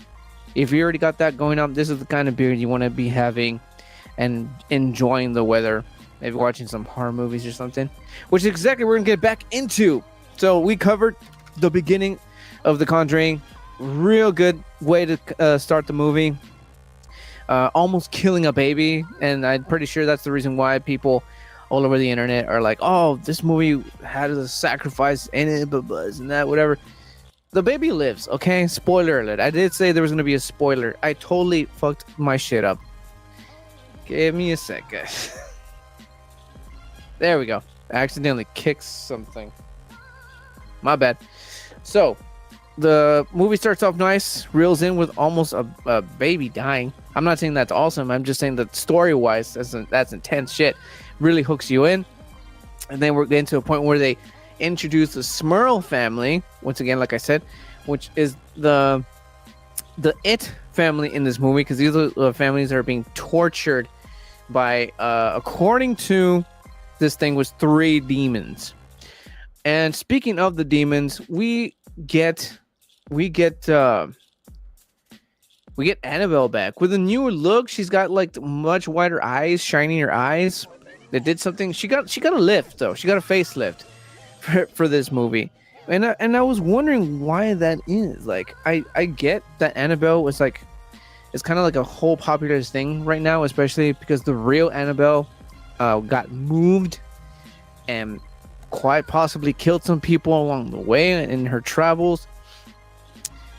if you already got that going on, this is the kind of beer you want to be having and enjoying the weather. Maybe watching some horror movies or something, which is exactly what we're gonna get back into. So we covered the beginning of the Conjuring. Real good way to start the movie. Almost killing a baby, and I'm pretty sure that's the reason why people all over the internet are like, "Oh, this movie had a sacrifice in it, but and that, whatever." The baby lives. Okay, spoiler alert. I did say there was gonna be a spoiler. I totally fucked my shit up. Give me a second. There we go. I accidentally kicked something. My bad. So, the movie starts off nice, reels in with almost a baby dying. I'm not saying that's awesome. I'm just saying that story-wise, that's intense shit. Really hooks you in. And then we're getting to a point where they introduce the Smurl family, once again, like I said, which is the It family in this movie, because these are the families that are being tortured by, according to this thing, was 3 demons. And speaking of the demons, we get Annabelle back with a newer look. She's got like much wider eyes, shinier eyes. They did something. She got a lift though. She got a facelift for this movie. And I was wondering why that is. Like I get that Annabelle was like, it's kind of like a whole popular thing right now, especially because the real Annabelle got moved and quite possibly killed some people along the way in her travels.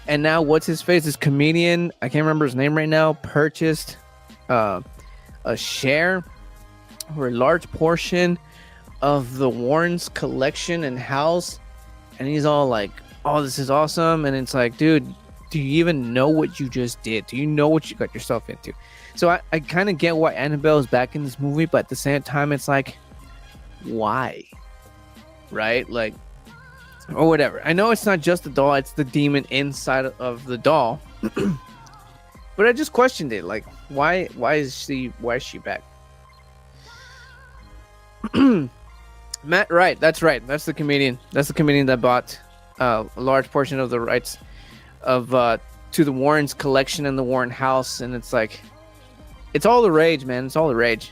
And now what's his face, this comedian, I can't remember his name right now, purchased a share or a large portion of the Warrens collection and house, and he's all like, oh, this is awesome. And it's like, dude, do you even know what you just did? Do you know what you got yourself into? So I kind of get why Annabelle is back in this movie, but at the same time it's like, why? Right? Like, or whatever. I know it's not just the doll, it's the demon inside of the doll. But I just questioned it, like, why is she back? Matt Wright, that's right. That's the comedian. That's the comedian that bought a large portion of the rights of to the Warrens collection and the Warren house, and it's like, it's all the rage, man. It's all the rage.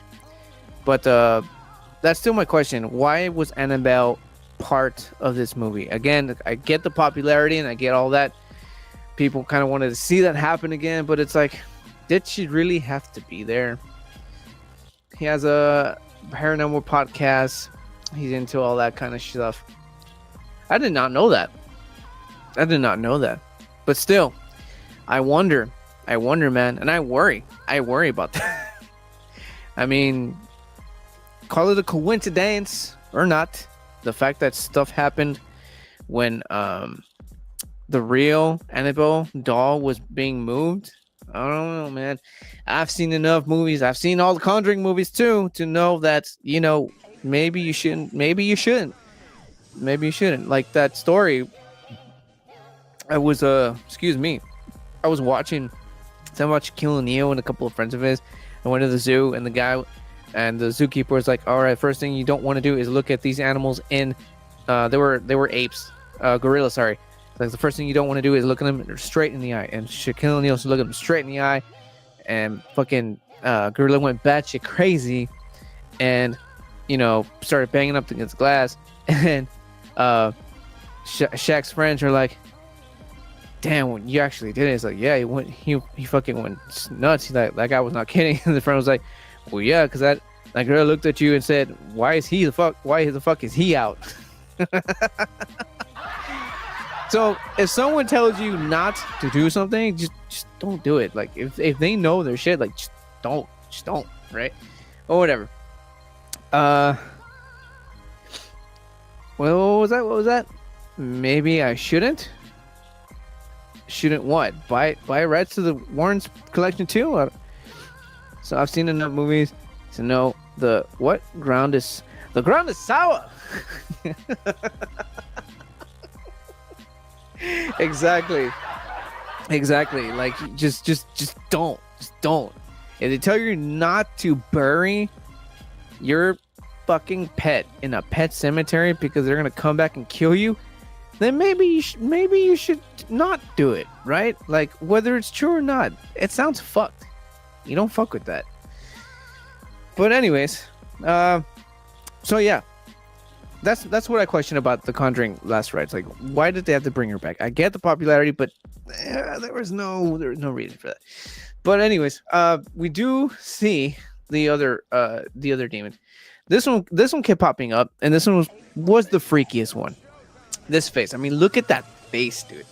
But that's still my question. Why was Annabelle part of this movie? Again, I get the popularity and I get all that. People kind of wanted to see that happen again, but it's like, did she really have to be there? He has a paranormal podcast. He's into all that kind of stuff. I did not know that. But still, I wonder, man, and I worry about that. I mean, call it a coincidence or not, the fact that stuff happened when the real Annabelle doll was being moved, I don't know, man. I've seen enough movies. I've seen all the Conjuring movies too to know that, you know, maybe you shouldn't. Like that story. I was watching so much Shaquille O'Neal and a couple of friends of his. I went to the zoo, and the guy and the zookeeper was like, all right, first thing you don't want to do is look at these animals in they were apes, gorillas, sorry. Like, the first thing you don't want to do is look at them straight in the eye. And Shaquille O'Neal looked at him straight in the eye, and fucking gorilla went batshit crazy, and, you know, started banging up against glass. And Shaq's friends are like, damn, you actually did it. It's like, yeah, he fucking went nuts. That guy was not kidding. And the friend was like, well, yeah, because that girl looked at you and said, why the fuck is he out? So if someone tells you not to do something, just don't do it. Like, if they know their shit, like, just don't, right? Or whatever. Well, what was that? Maybe I shouldn't what? Buy rights to the Warrens collection too? So I've seen enough movies to know the ground is sour. Exactly. Like, just don't. If they tell you not to bury your fucking pet in a pet cemetery because they're gonna come back and kill you, then maybe you should not do it, right? Like, whether it's true or not, it sounds fucked. You don't fuck with that. But anyways, so yeah, that's what I question about the Conjuring Last Rites. Like, why did they have to bring her back? I get the popularity, but there was no reason for that. But anyways, we do see the other demon. This one kept popping up, and this one was the freakiest one. This face. I mean, look at that face, dude.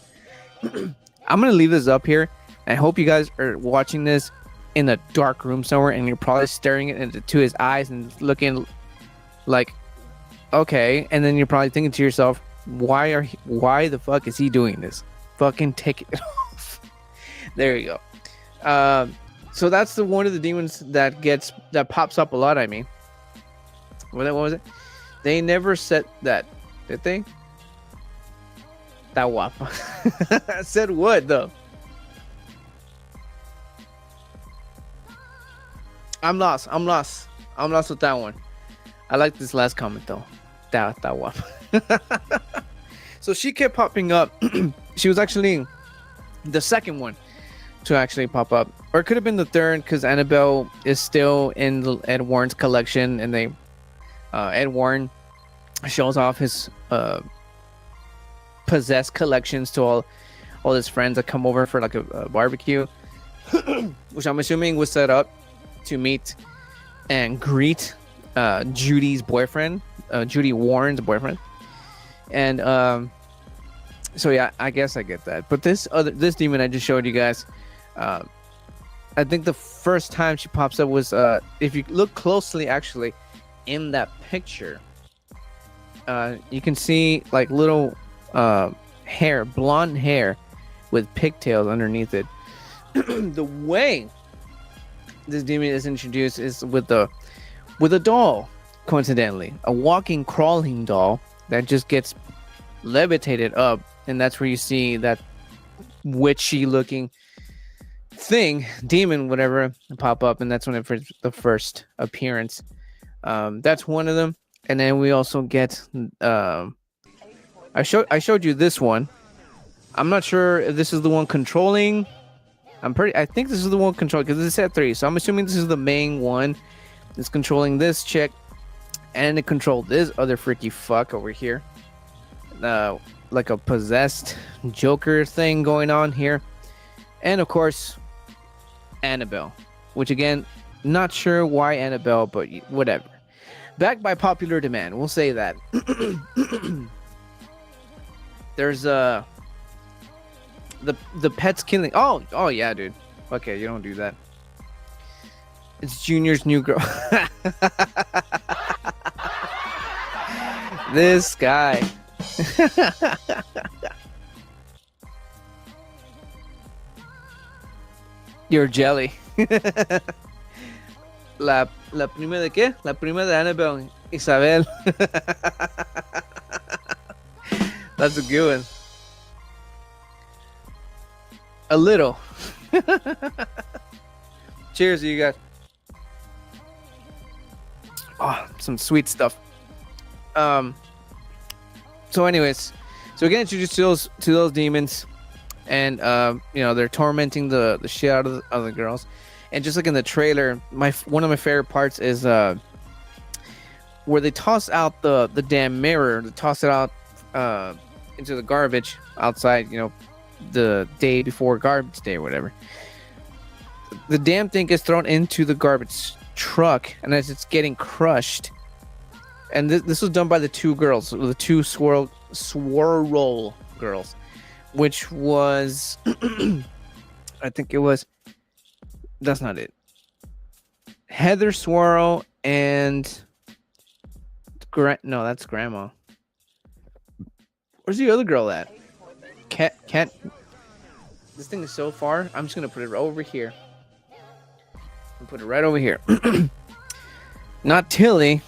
I'm gonna leave this up here. I hope you guys are watching this in a dark room somewhere, and you're probably staring into his eyes and looking like, okay, and then you're probably thinking to yourself, why the fuck is he doing this? fucking take it off. There you go. So that's the one of the demons that pops up a lot. I mean, what was it? They never said that, did they? That wap. I said what though? I'm lost with that one. I like this last comment though. That wap. So she kept popping up. She was actually the second one to actually pop up, or it could have been the third, because Annabelle is still in Ed Warren's collection, and they Ed Warren shows off his possessed collections to all his friends that come over for like a barbecue, which I'm assuming was set up to meet and greet Judy's boyfriend, Judy Warren's boyfriend. And so yeah, I guess I get that. But this demon I just showed you guys, I think the first time she pops up was if you look closely actually in that picture, you can see like little hair, blonde hair with pigtails underneath it. The way this demon is introduced is with a doll, coincidentally, a walking, crawling doll that just gets levitated up, and that's where you see that witchy looking thing, demon, whatever, pop up, and that's when the first appearance. That's one of them. And then we also get I showed you this one. I'm not sure if this is the one controlling. I think this is the one controlling, because it's at 3, so I'm assuming this is the main one. It's controlling this chick, and it controlled this other freaky fuck over here. Like a possessed Joker thing going on here. And of course, Annabelle, which again, not sure why Annabelle, but whatever. Backed by popular demand, we'll say that. There's the pets killing. Oh yeah, dude. Okay, you don't do that. It's Junior's new girl. This guy. You're jelly. La prima de qué? La prima de Annabelle, Isabel. That's a good one. A little. Cheers, you guys. Oh, some sweet stuff. So anyways, so we get introduced to those demons, and they're tormenting the shit out of the girls. And just like in the trailer, one of my favorite parts is where they toss out the damn mirror. They toss it out into the garbage outside, the day before garbage day or whatever. The damn thing gets thrown into the garbage truck, and as it's getting crushed, and this was done by the two girls, the two swirl girls, which was I think it was, that's not it, Heather Swirl and no, that's Grandma. Where's the other girl at? Can't. This thing is so far. I'm just gonna put it right over here. And put it right over here. Not Tilly.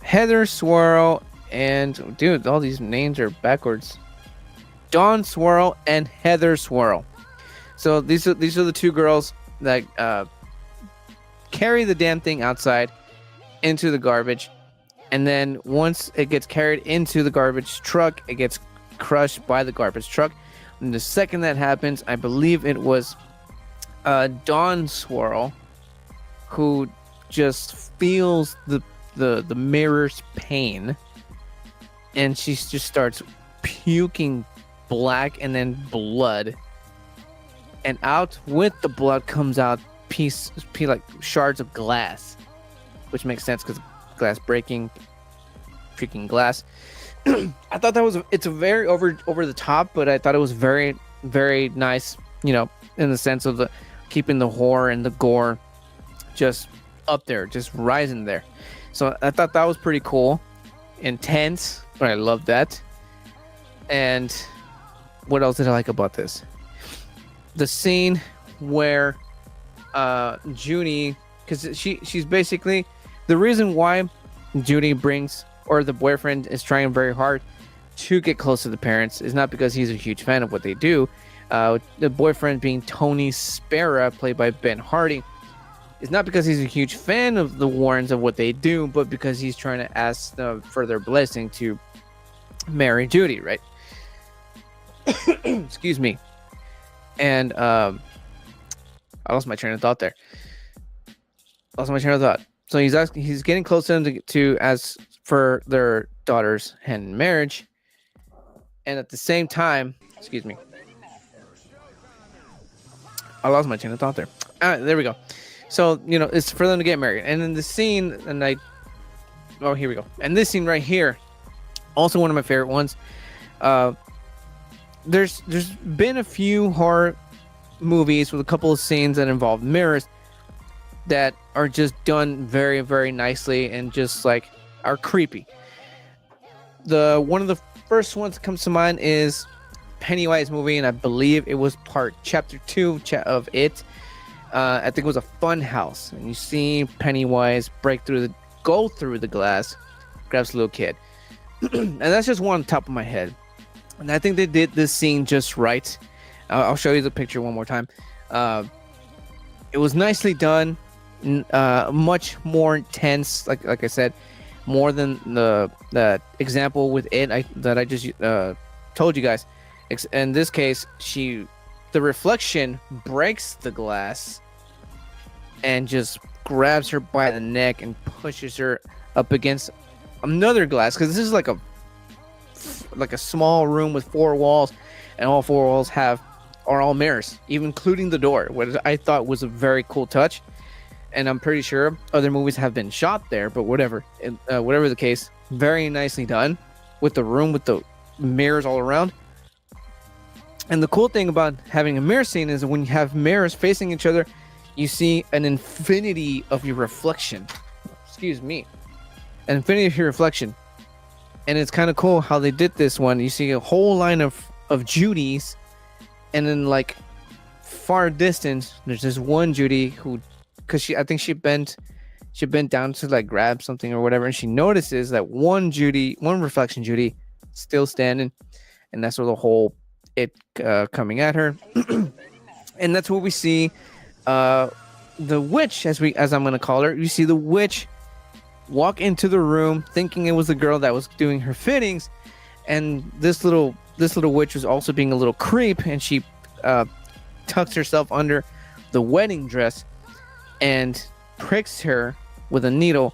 Heather Swirl and dude, all these names are backwards. Dawn Swirl and Heather Swirl. So these are the two girls that carry the damn thing outside into the garbage, and then once it gets carried into the garbage truck, it gets crushed by the garbage truck. And the second that happens, I believe it was Dawn Swirl who just feels the mirror's pain, and she just starts puking black and then blood, and out with the blood comes out like shards of glass, which makes sense because glass breaking, freaking glass. I thought it's a very over the top, but I thought it was very, very nice, in the sense of keeping the horror and the gore just up there, just rising there. So I thought that was pretty cool, intense, but I love that. And what else did I like about this? The scene where Judy, because she's basically the reason why Judy brings, or the boyfriend is trying very hard to get close to the parents, is not because he's a huge fan of what they do. The boyfriend being Tony Spera, played by Ben Hardy, is not because he's a huge fan of the Warrens of what they do, but because he's trying to ask them for their blessing to marry Judy, right? Excuse me. And I lost my train of thought there. So he's getting close to them to ask for their daughter's hand in marriage, and at the same time, excuse me, I lost my train of thought there. There we go. So, it's for them to get married. And in the scene, here we go. And this scene right here, also one of my favorite ones. There's been a few horror movies with a couple of scenes that involve mirrors that are just done very, very nicely and just like are creepy. One of the first ones that comes to mind is Pennywise movie, and I believe it was chapter 2 of it. I think it was a fun house, and you see Pennywise go through the glass, grabs a little kid. And that's just one on top of my head. And I think they did this scene just right. I'll show you the picture one more time. It was nicely done, much more intense, like I said, more than the example with it that I just told you guys. In this case, the reflection breaks the glass and just grabs her by the neck and pushes her up against another glass, because this is like a small room with 4 walls, and all 4 walls are all mirrors, even including the door, which I thought was a very cool touch. And I'm pretty sure other movies have been shot there, but whatever the case, very nicely done with the room with the mirrors all around. And the cool thing about having a mirror scene is that when you have mirrors facing each other, you see an infinity of your reflection. Excuse me. An infinity of your reflection. And it's kind of cool how they did this one. You see a whole line of Judys, and then like far distance, there's this one Judy who, because I think she bent down to like grab something or whatever, and she notices that one reflection Judy, still standing, and that's where the whole coming at her. And that's what we see. The witch, as I'm gonna call her, you see the witch walk into the room thinking it was the girl that was doing her fittings, and this little witch was also being a little creep, and she tucks herself under the wedding dress and pricks her with a needle,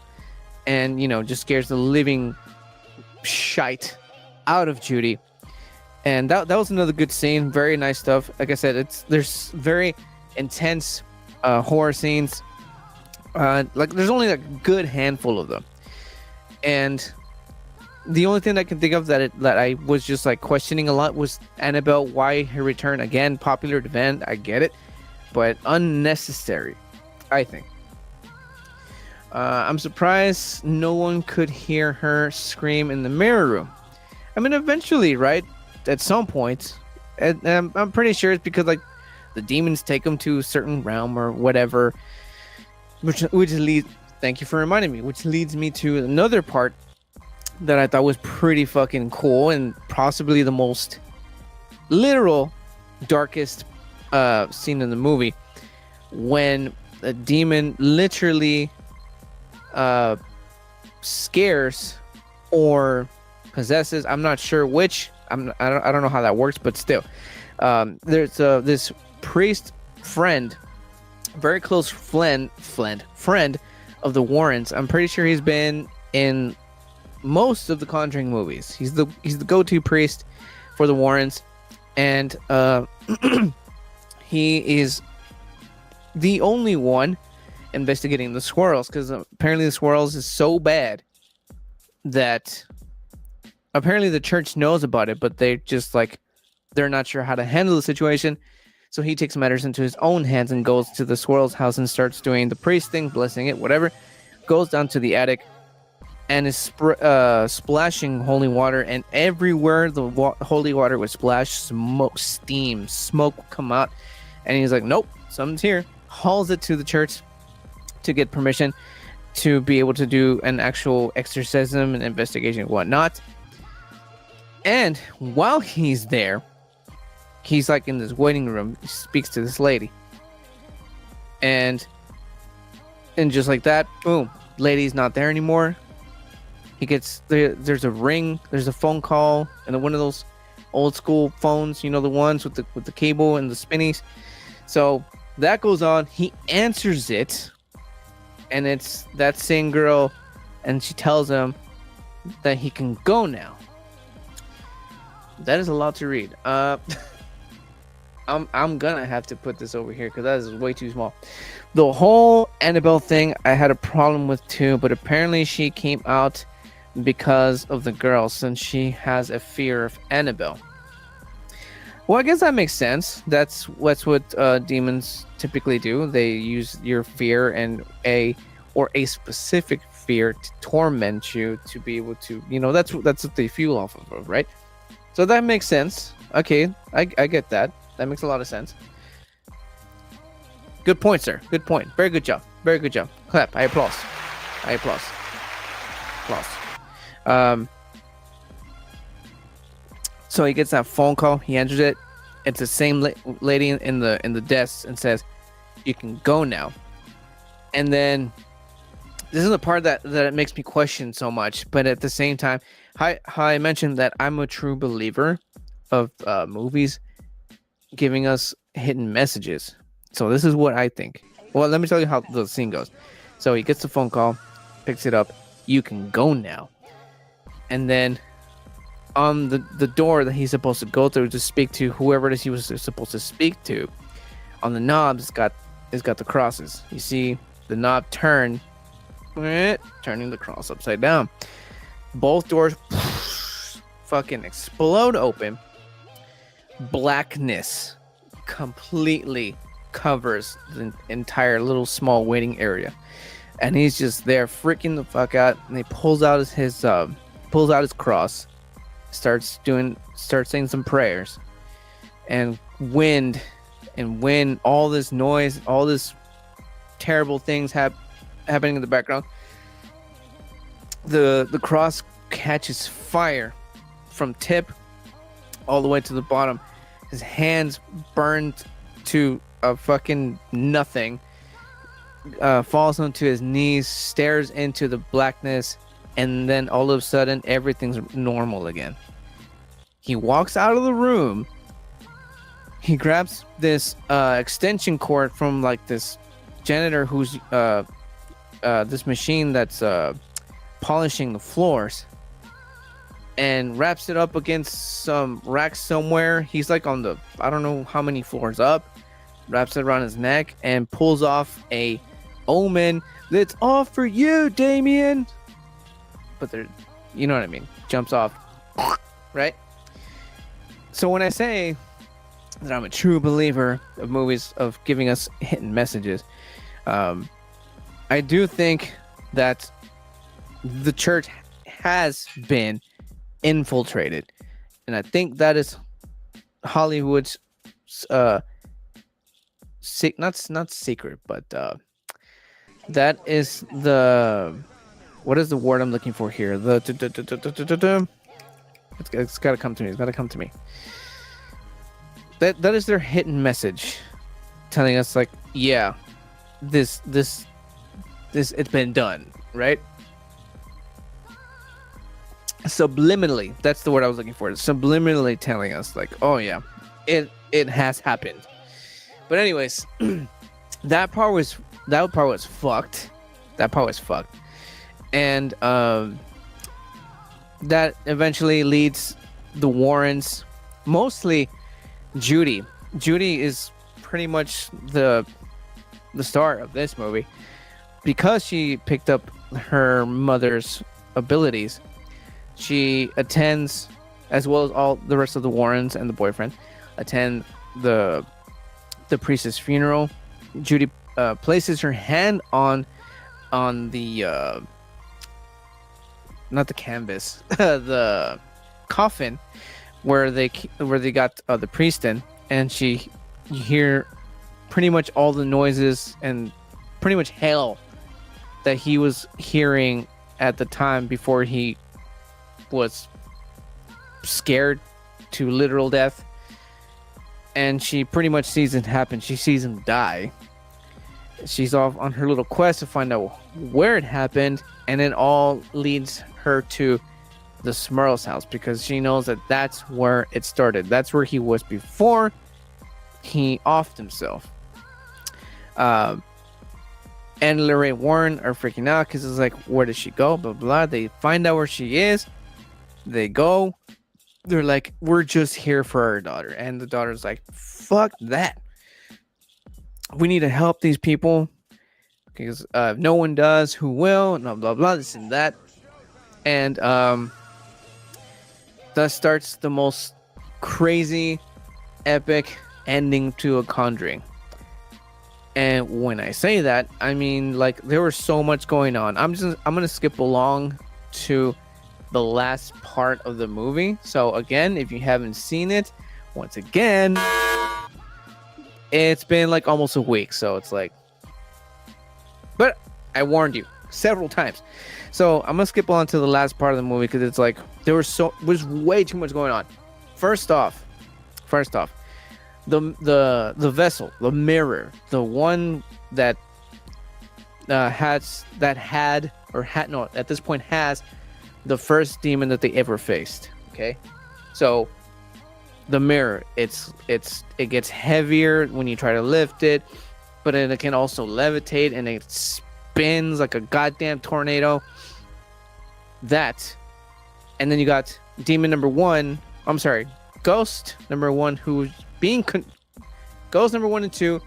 and just scares the living shite out of Judy. And that was another good scene. Very nice stuff. Like I said, there's very intense horror scenes. Like there's only a good handful of them, and the only thing I can think of that I was just like questioning a lot was Annabelle. Why her return again? Popular demand, I get it, but unnecessary, I think. I'm surprised no one could hear her scream in the mirror room. I mean, eventually, right? At some point, and I'm pretty sure it's because like the demons take them to a certain realm or whatever, which leads. Thank you for reminding me. Which leads me to another part that I thought was pretty fucking cool, and possibly the most literal, darkest scene in the movie, when a demon literally scares or possesses. I'm not sure which. I don't know how that works, but still, there's this priest friend, very close friend of the Warrens. I'm pretty sure he's been in most of the Conjuring movies. He's the go-to priest for the Warrens, and he is the only one investigating the swirls, because apparently the swirls is so bad that apparently the church knows about it, but they're not sure how to handle the situation. So he takes matters into his own hands and goes to the swirl's house and starts doing the priest thing, blessing it, whatever. Goes down to the attic and is splashing holy water, and everywhere the holy water was splashed, smoke would come out, and he's like, nope, something's here. Hauls it to the church to get permission to be able to do an actual exorcism and investigation and whatnot. And while he's there, he's like in this waiting room. He speaks to this lady, and just like that, boom, lady's not there anymore. He gets there's a ring, there's a phone call, and one of those old school phones, you know, the ones with the cable and the spinnies. So that goes on. He answers it, and it's that same girl, and she tells him that he can go now. That is a lot to read. I'm gonna have to put this over here because that is way too small. The whole Annabelle thing I had a problem with too, but apparently she came out because of the girl, since she has a fear of Annabelle. Well, I guess that makes sense. That's what demons typically do. They use your fear and a specific fear to torment you, to be able to, you know, that's what they fuel off of, right? So that makes sense. Okay, I get that. That makes a lot of sense. Good point, sir. Good point. Very good job. Very good job. Clap. I applause. Applause. So he gets that phone call. He answers it. It's the same lady in the desk, and says, "You can go now." And then this is the part that it makes me question so much. But at the same time, how I mentioned that I'm a true believer of movies giving us hidden messages. So this is what I think. Well, let me tell you how the scene goes. So he gets the phone call, picks it up. You can go now. And then on the door that he's supposed to go through to speak to whoever it is he was supposed to speak to, on the knob it's got the crosses. You see the knob turning the cross upside down. Both doors fucking explode open. Blackness completely covers the entire little small waiting area, and he's just there freaking the fuck out. And he pulls out his cross, starts saying some prayers, and wind, all this noise, all this terrible things happening in the background. The cross catches fire from tip all the way to the bottom. His hands burned to a fucking nothing. Falls onto his knees, stares into the blackness, and then all of a sudden everything's normal again. He walks out of the room. He grabs this extension cord from like this janitor who's this machine that's polishing the floors, and wraps it up against some rack somewhere. He's like on the, I don't know how many floors up, wraps it around his neck and pulls off a omen that's all for you, Damien. But there, you know what I mean, jumps off, right? So when I say that I'm a true believer of movies of giving us hidden messages, I do think that the church has been infiltrated, and I think that is Hollywood's not secret, but that is the, what is the word I'm looking for here? It's gotta come to me. It's gotta come to me. That is their hidden message, telling us like, yeah, this it's been done, right? Subliminally, that's the word I was looking for. Subliminally telling us like, oh yeah, it has happened. But anyways, that part was fucked. That part was fucked. And that eventually leads the Warrens, mostly Judy. Judy is pretty much the star of this movie because she picked up her mother's abilities. She attends, as well as all the rest of the Warrens and the boyfriend, attend the priest's funeral. Judy places her hand on the not the canvas, the coffin where they got the priest in, and you hear pretty much all the noises and pretty much hell that he was hearing at the time before he was scared to literal death. And she pretty much sees it happen. She sees him die. She's off on her little quest to find out where it happened, and it all leads her to the Smurl's house, because she knows that that's where it started. That's where he was before he offed himself. And Lorraine Warren are freaking out because it's like, where does she go? Blah, blah. They find out where she is. They go. They're like, we're just here for our daughter. And the daughter's like, fuck that. We need to help these people because if no one does, who will? Blah, blah, blah, this and that. And that starts the most crazy, epic ending to a Conjuring. And when I say that, I mean, like, there was so much going on. I'm gonna skip along to the last part of the movie. So again, if you haven't seen it, once again, it's been like almost a week. So it's like, but I warned you several times. So I'm gonna skip on to the last part of the movie because it's like there was way too much going on. First off, the vessel, the mirror, the one that has the first demon that they ever faced. Okay, so the mirror, it gets heavier when you try to lift it, but then it can also levitate and it spins like a goddamn tornado. That, and then you got demon number one. I'm sorry, ghost number one, who's being ghost number 1 and 2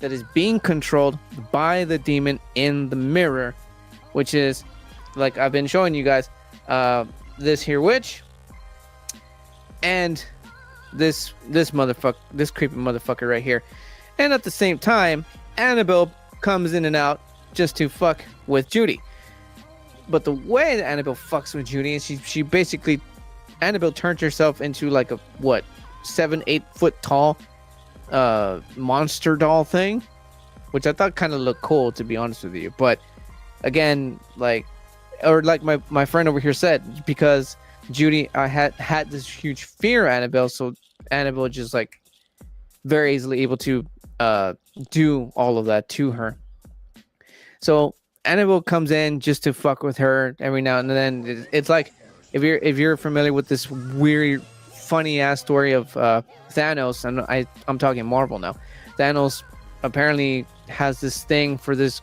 that is being controlled by the demon in the mirror, which is, like I've been showing you guys, this here witch and this creepy motherfucker right here. And at the same time, Annabelle comes in and out just to fuck with Judy. But the way that Annabelle fucks with Judy is she basically, Annabelle turns herself into like a 7-8 foot tall monster doll thing, which I thought kind of looked cool, to be honest with you. But again, like my friend over here said, because Judy had this huge fear of Annabelle, so Annabelle just like very easily able to do all of that to her. So Annabelle comes in just to fuck with her every now and then. It's like, if you're familiar with this weird, funny ass story of Thanos, and I'm talking Marvel now. Thanos apparently has this thing for this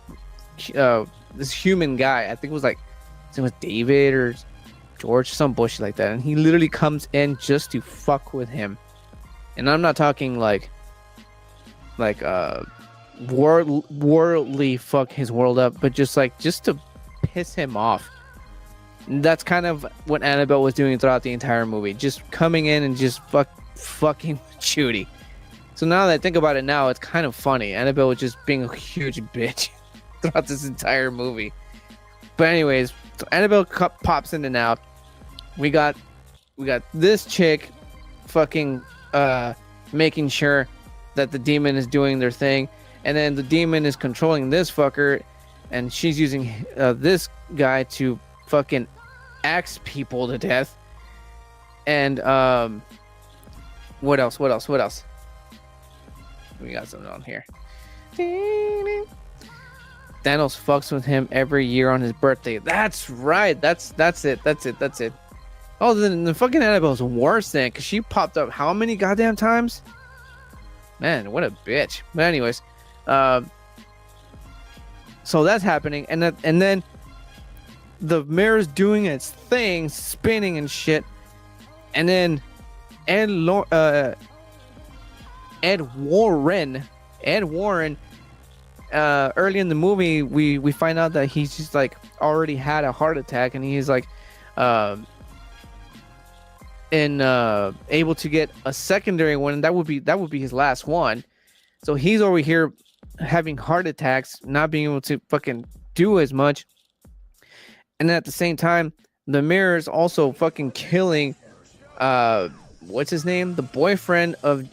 human guy. I think it was like, it was David or George, some bullshit like that, and he literally comes in just to fuck with him. And I'm not talking like worldly fuck his world up, but just to piss him off. And that's kind of what Annabelle was doing throughout the entire movie, just coming in and just fucking with Judy. So now that I think about it now, it's kind of funny. Annabelle was just being a huge bitch throughout this entire movie. But anyways, so Annabelle pops in and out. We got this chick fucking making sure that the demon is doing their thing, and then the demon is controlling this fucker, and she's using this guy to fucking axe people to death. And what else? We got something on here. Thanos fucks with him every year on his birthday. That's right. That's it. Oh, then the fucking Annabelle's worse then, because she popped up how many goddamn times? Man, what a bitch. But anyways, so that's happening, and then the mirror's doing its thing, spinning and shit, and then Ed Warren, early in the movie, we find out that he's just like already had a heart attack, and he's like able to get a secondary one, and that would be his last one. So he's over here having heart attacks, not being able to fucking do as much. And then at the same time, the mirror is also fucking killing what's his name, the boyfriend of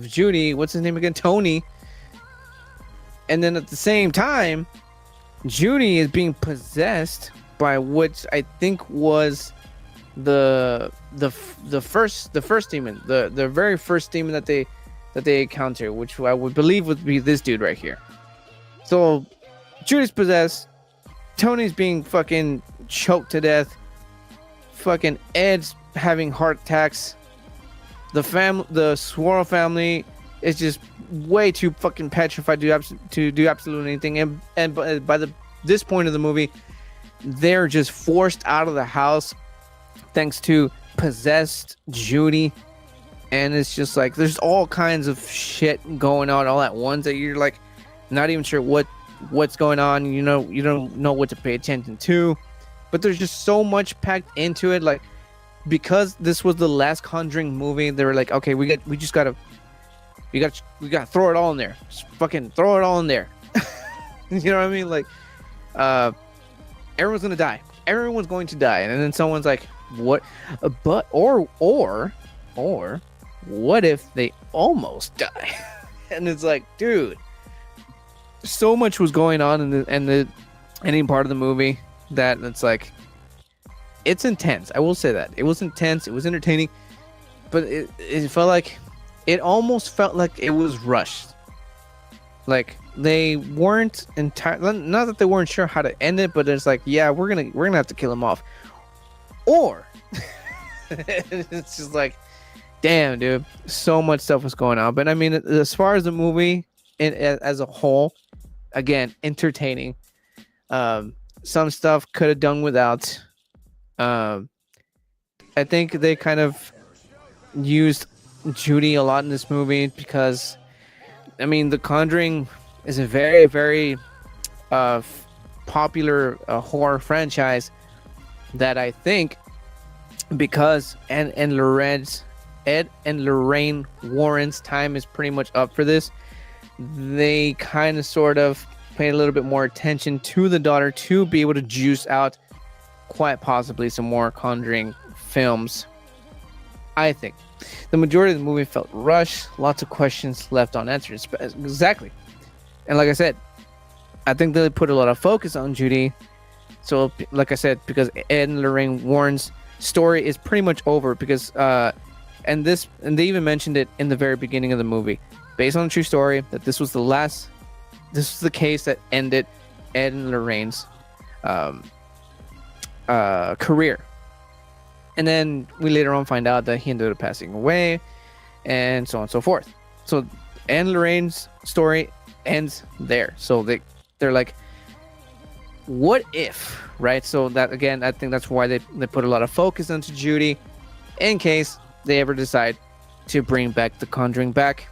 Judy, what's his name again, Tony. And then at the same time, Judy is being possessed by what I think was the first demon, the very first demon that they encounter, which I would believe would be this dude right here. So Judy's possessed, Tony's being fucking choked to death, fucking Ed's having heart attacks, the Swirl family is just way too fucking petrified to do absolutely anything, and by this point of the movie, they're just forced out of the house thanks to possessed Judy. And it's just like there's all kinds of shit going on all at once that you're like not even sure what's going on. You don't know what to pay attention to, but there's just so much packed into it. Like, because this was the last Conjuring movie, they were like, okay, we gotta throw it all in there. Just fucking throw it all in there. You know what I mean? Like, everyone's gonna die. Everyone's going to die, and then someone's like, what? But or what if they almost die? And it's like, dude, so much was going on in the ending part of the movie that it's like, it's intense. I will say that it was intense. It was entertaining, but it felt like, it almost felt like it was rushed. Like they weren't not that they weren't sure how to end it, but it's like, yeah, we're gonna have to kill him off, or it's just like, damn, dude, so much stuff was going on. But I mean, as far as the movie as a whole, again, entertaining. Some stuff could have done without. I think they kind of used Judy a lot in this movie because, I mean, The Conjuring is a very, very popular horror franchise that I think, because Ed and Lorraine Warren's time is pretty much up for this, they kind of sort of paid a little bit more attention to the daughter to be able to juice out quite possibly some more Conjuring films. I think the majority of the movie felt rushed, lots of questions left unanswered. Exactly. And like I said, I think they put a lot of focus on Judy. So like I said, because Ed and Lorraine Warren's story is pretty much over, because and they even mentioned it in the very beginning of the movie, based on a true story, that this was the case that ended Ed and Lorraine's career. And then we later on find out that he ended up passing away, and so on and so forth. So Ed and Lorraine's story ends there. So they're like, what if, right? So that, again, I think that's why they put a lot of focus into Judy, in case they ever decide to bring back the Conjuring back,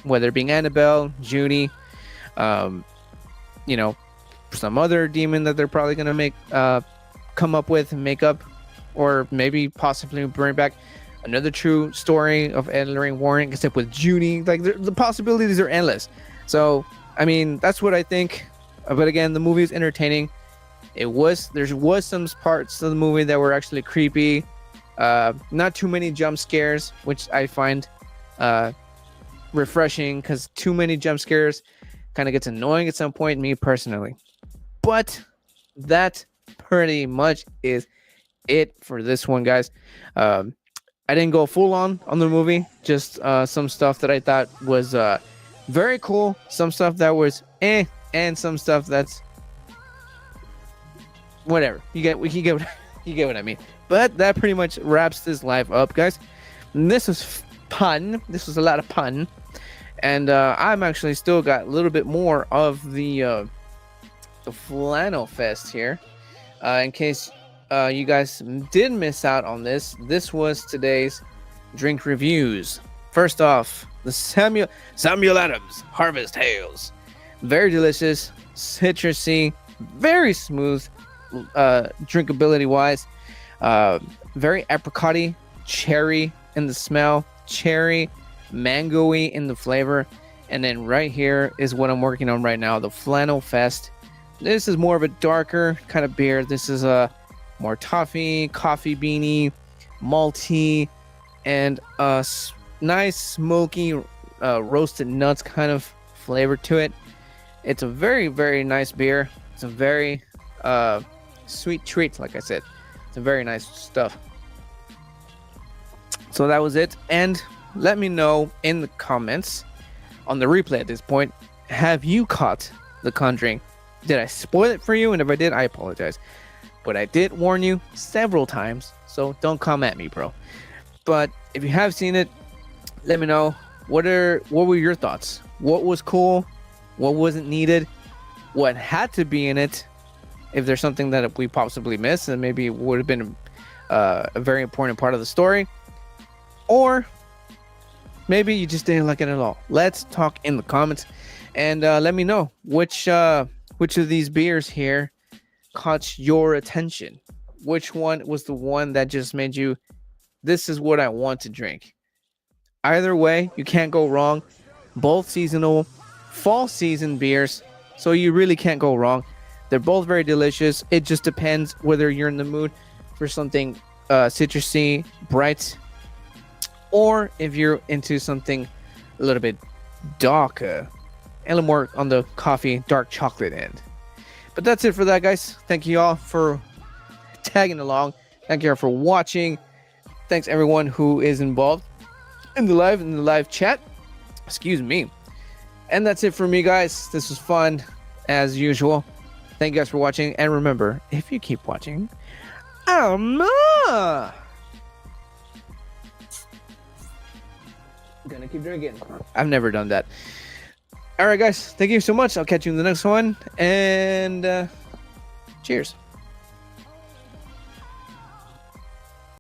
whether it being Annabelle, Judy, some other demon that they're probably gonna make come up with and make up, or maybe possibly bring back another true story of Ed and Lorraine Warren, except with Judy. Like, the possibilities are endless. So I mean, that's what I think. But again, the movie is entertaining. There was some parts of the movie that were actually creepy. Not too many jump scares, which I find refreshing, because too many jump scares kind of gets annoying at some point, me personally. But that pretty much is it for this one, guys. I didn't go full on the movie, just some stuff that I thought was very cool, some stuff that was and some stuff that's whatever. You get what I mean. But that pretty much wraps this live up, guys. And this was fun. This was a lot of fun. And I'm actually still got a little bit more of the Flannel Fest here. In case you guys did miss out on this, this was today's drink reviews. First off, the Samuel Adams Harvest Helles. Very delicious, citrusy, very smooth drinkability wise. Very apricot-y, cherry in the smell, cherry, mango-y in the flavor. And then right here is what I'm working on right now, the Flannel Fest. This is more of a darker kind of beer. This is more toffee, coffee beanie, malty, and nice smoky roasted nuts kind of flavor to it. It's a very, very nice beer. It's a very sweet treat, like I said. It's a very nice stuff. So that was it. And let me know in the comments on the replay at this point, have you caught The Conjuring? Did I spoil it for you? And if I did, I apologize. But I did warn you several times, so don't come at me, bro. But if you have seen it, let me know. What were your thoughts? What was cool? What wasn't needed? What had to be in it? If there's something that we possibly missed, and maybe it would have been a very important part of the story. Or maybe you just didn't like it at all. Let's talk in the comments, and let me know which of these beers here caught your attention. Which one was the one that just made you, this is what I want to drink? Either way, you can't go wrong. Both seasonal, fall season beers, so you really can't go wrong. They're both very delicious. It just depends whether you're in the mood for something citrusy, bright, or if you're into something a little bit darker, a little more on the coffee, dark chocolate end. But that's it for that, guys. Thank you all for tagging along. Thank you all for watching. Thanks everyone who is involved in the live chat. Excuse me. And that's it for me, guys. This was fun as usual. Thank you guys for watching. And remember, if you keep watching, I'm gonna keep drinking. I've never done that. All right, guys. Thank you so much. I'll catch you in the next one. And cheers.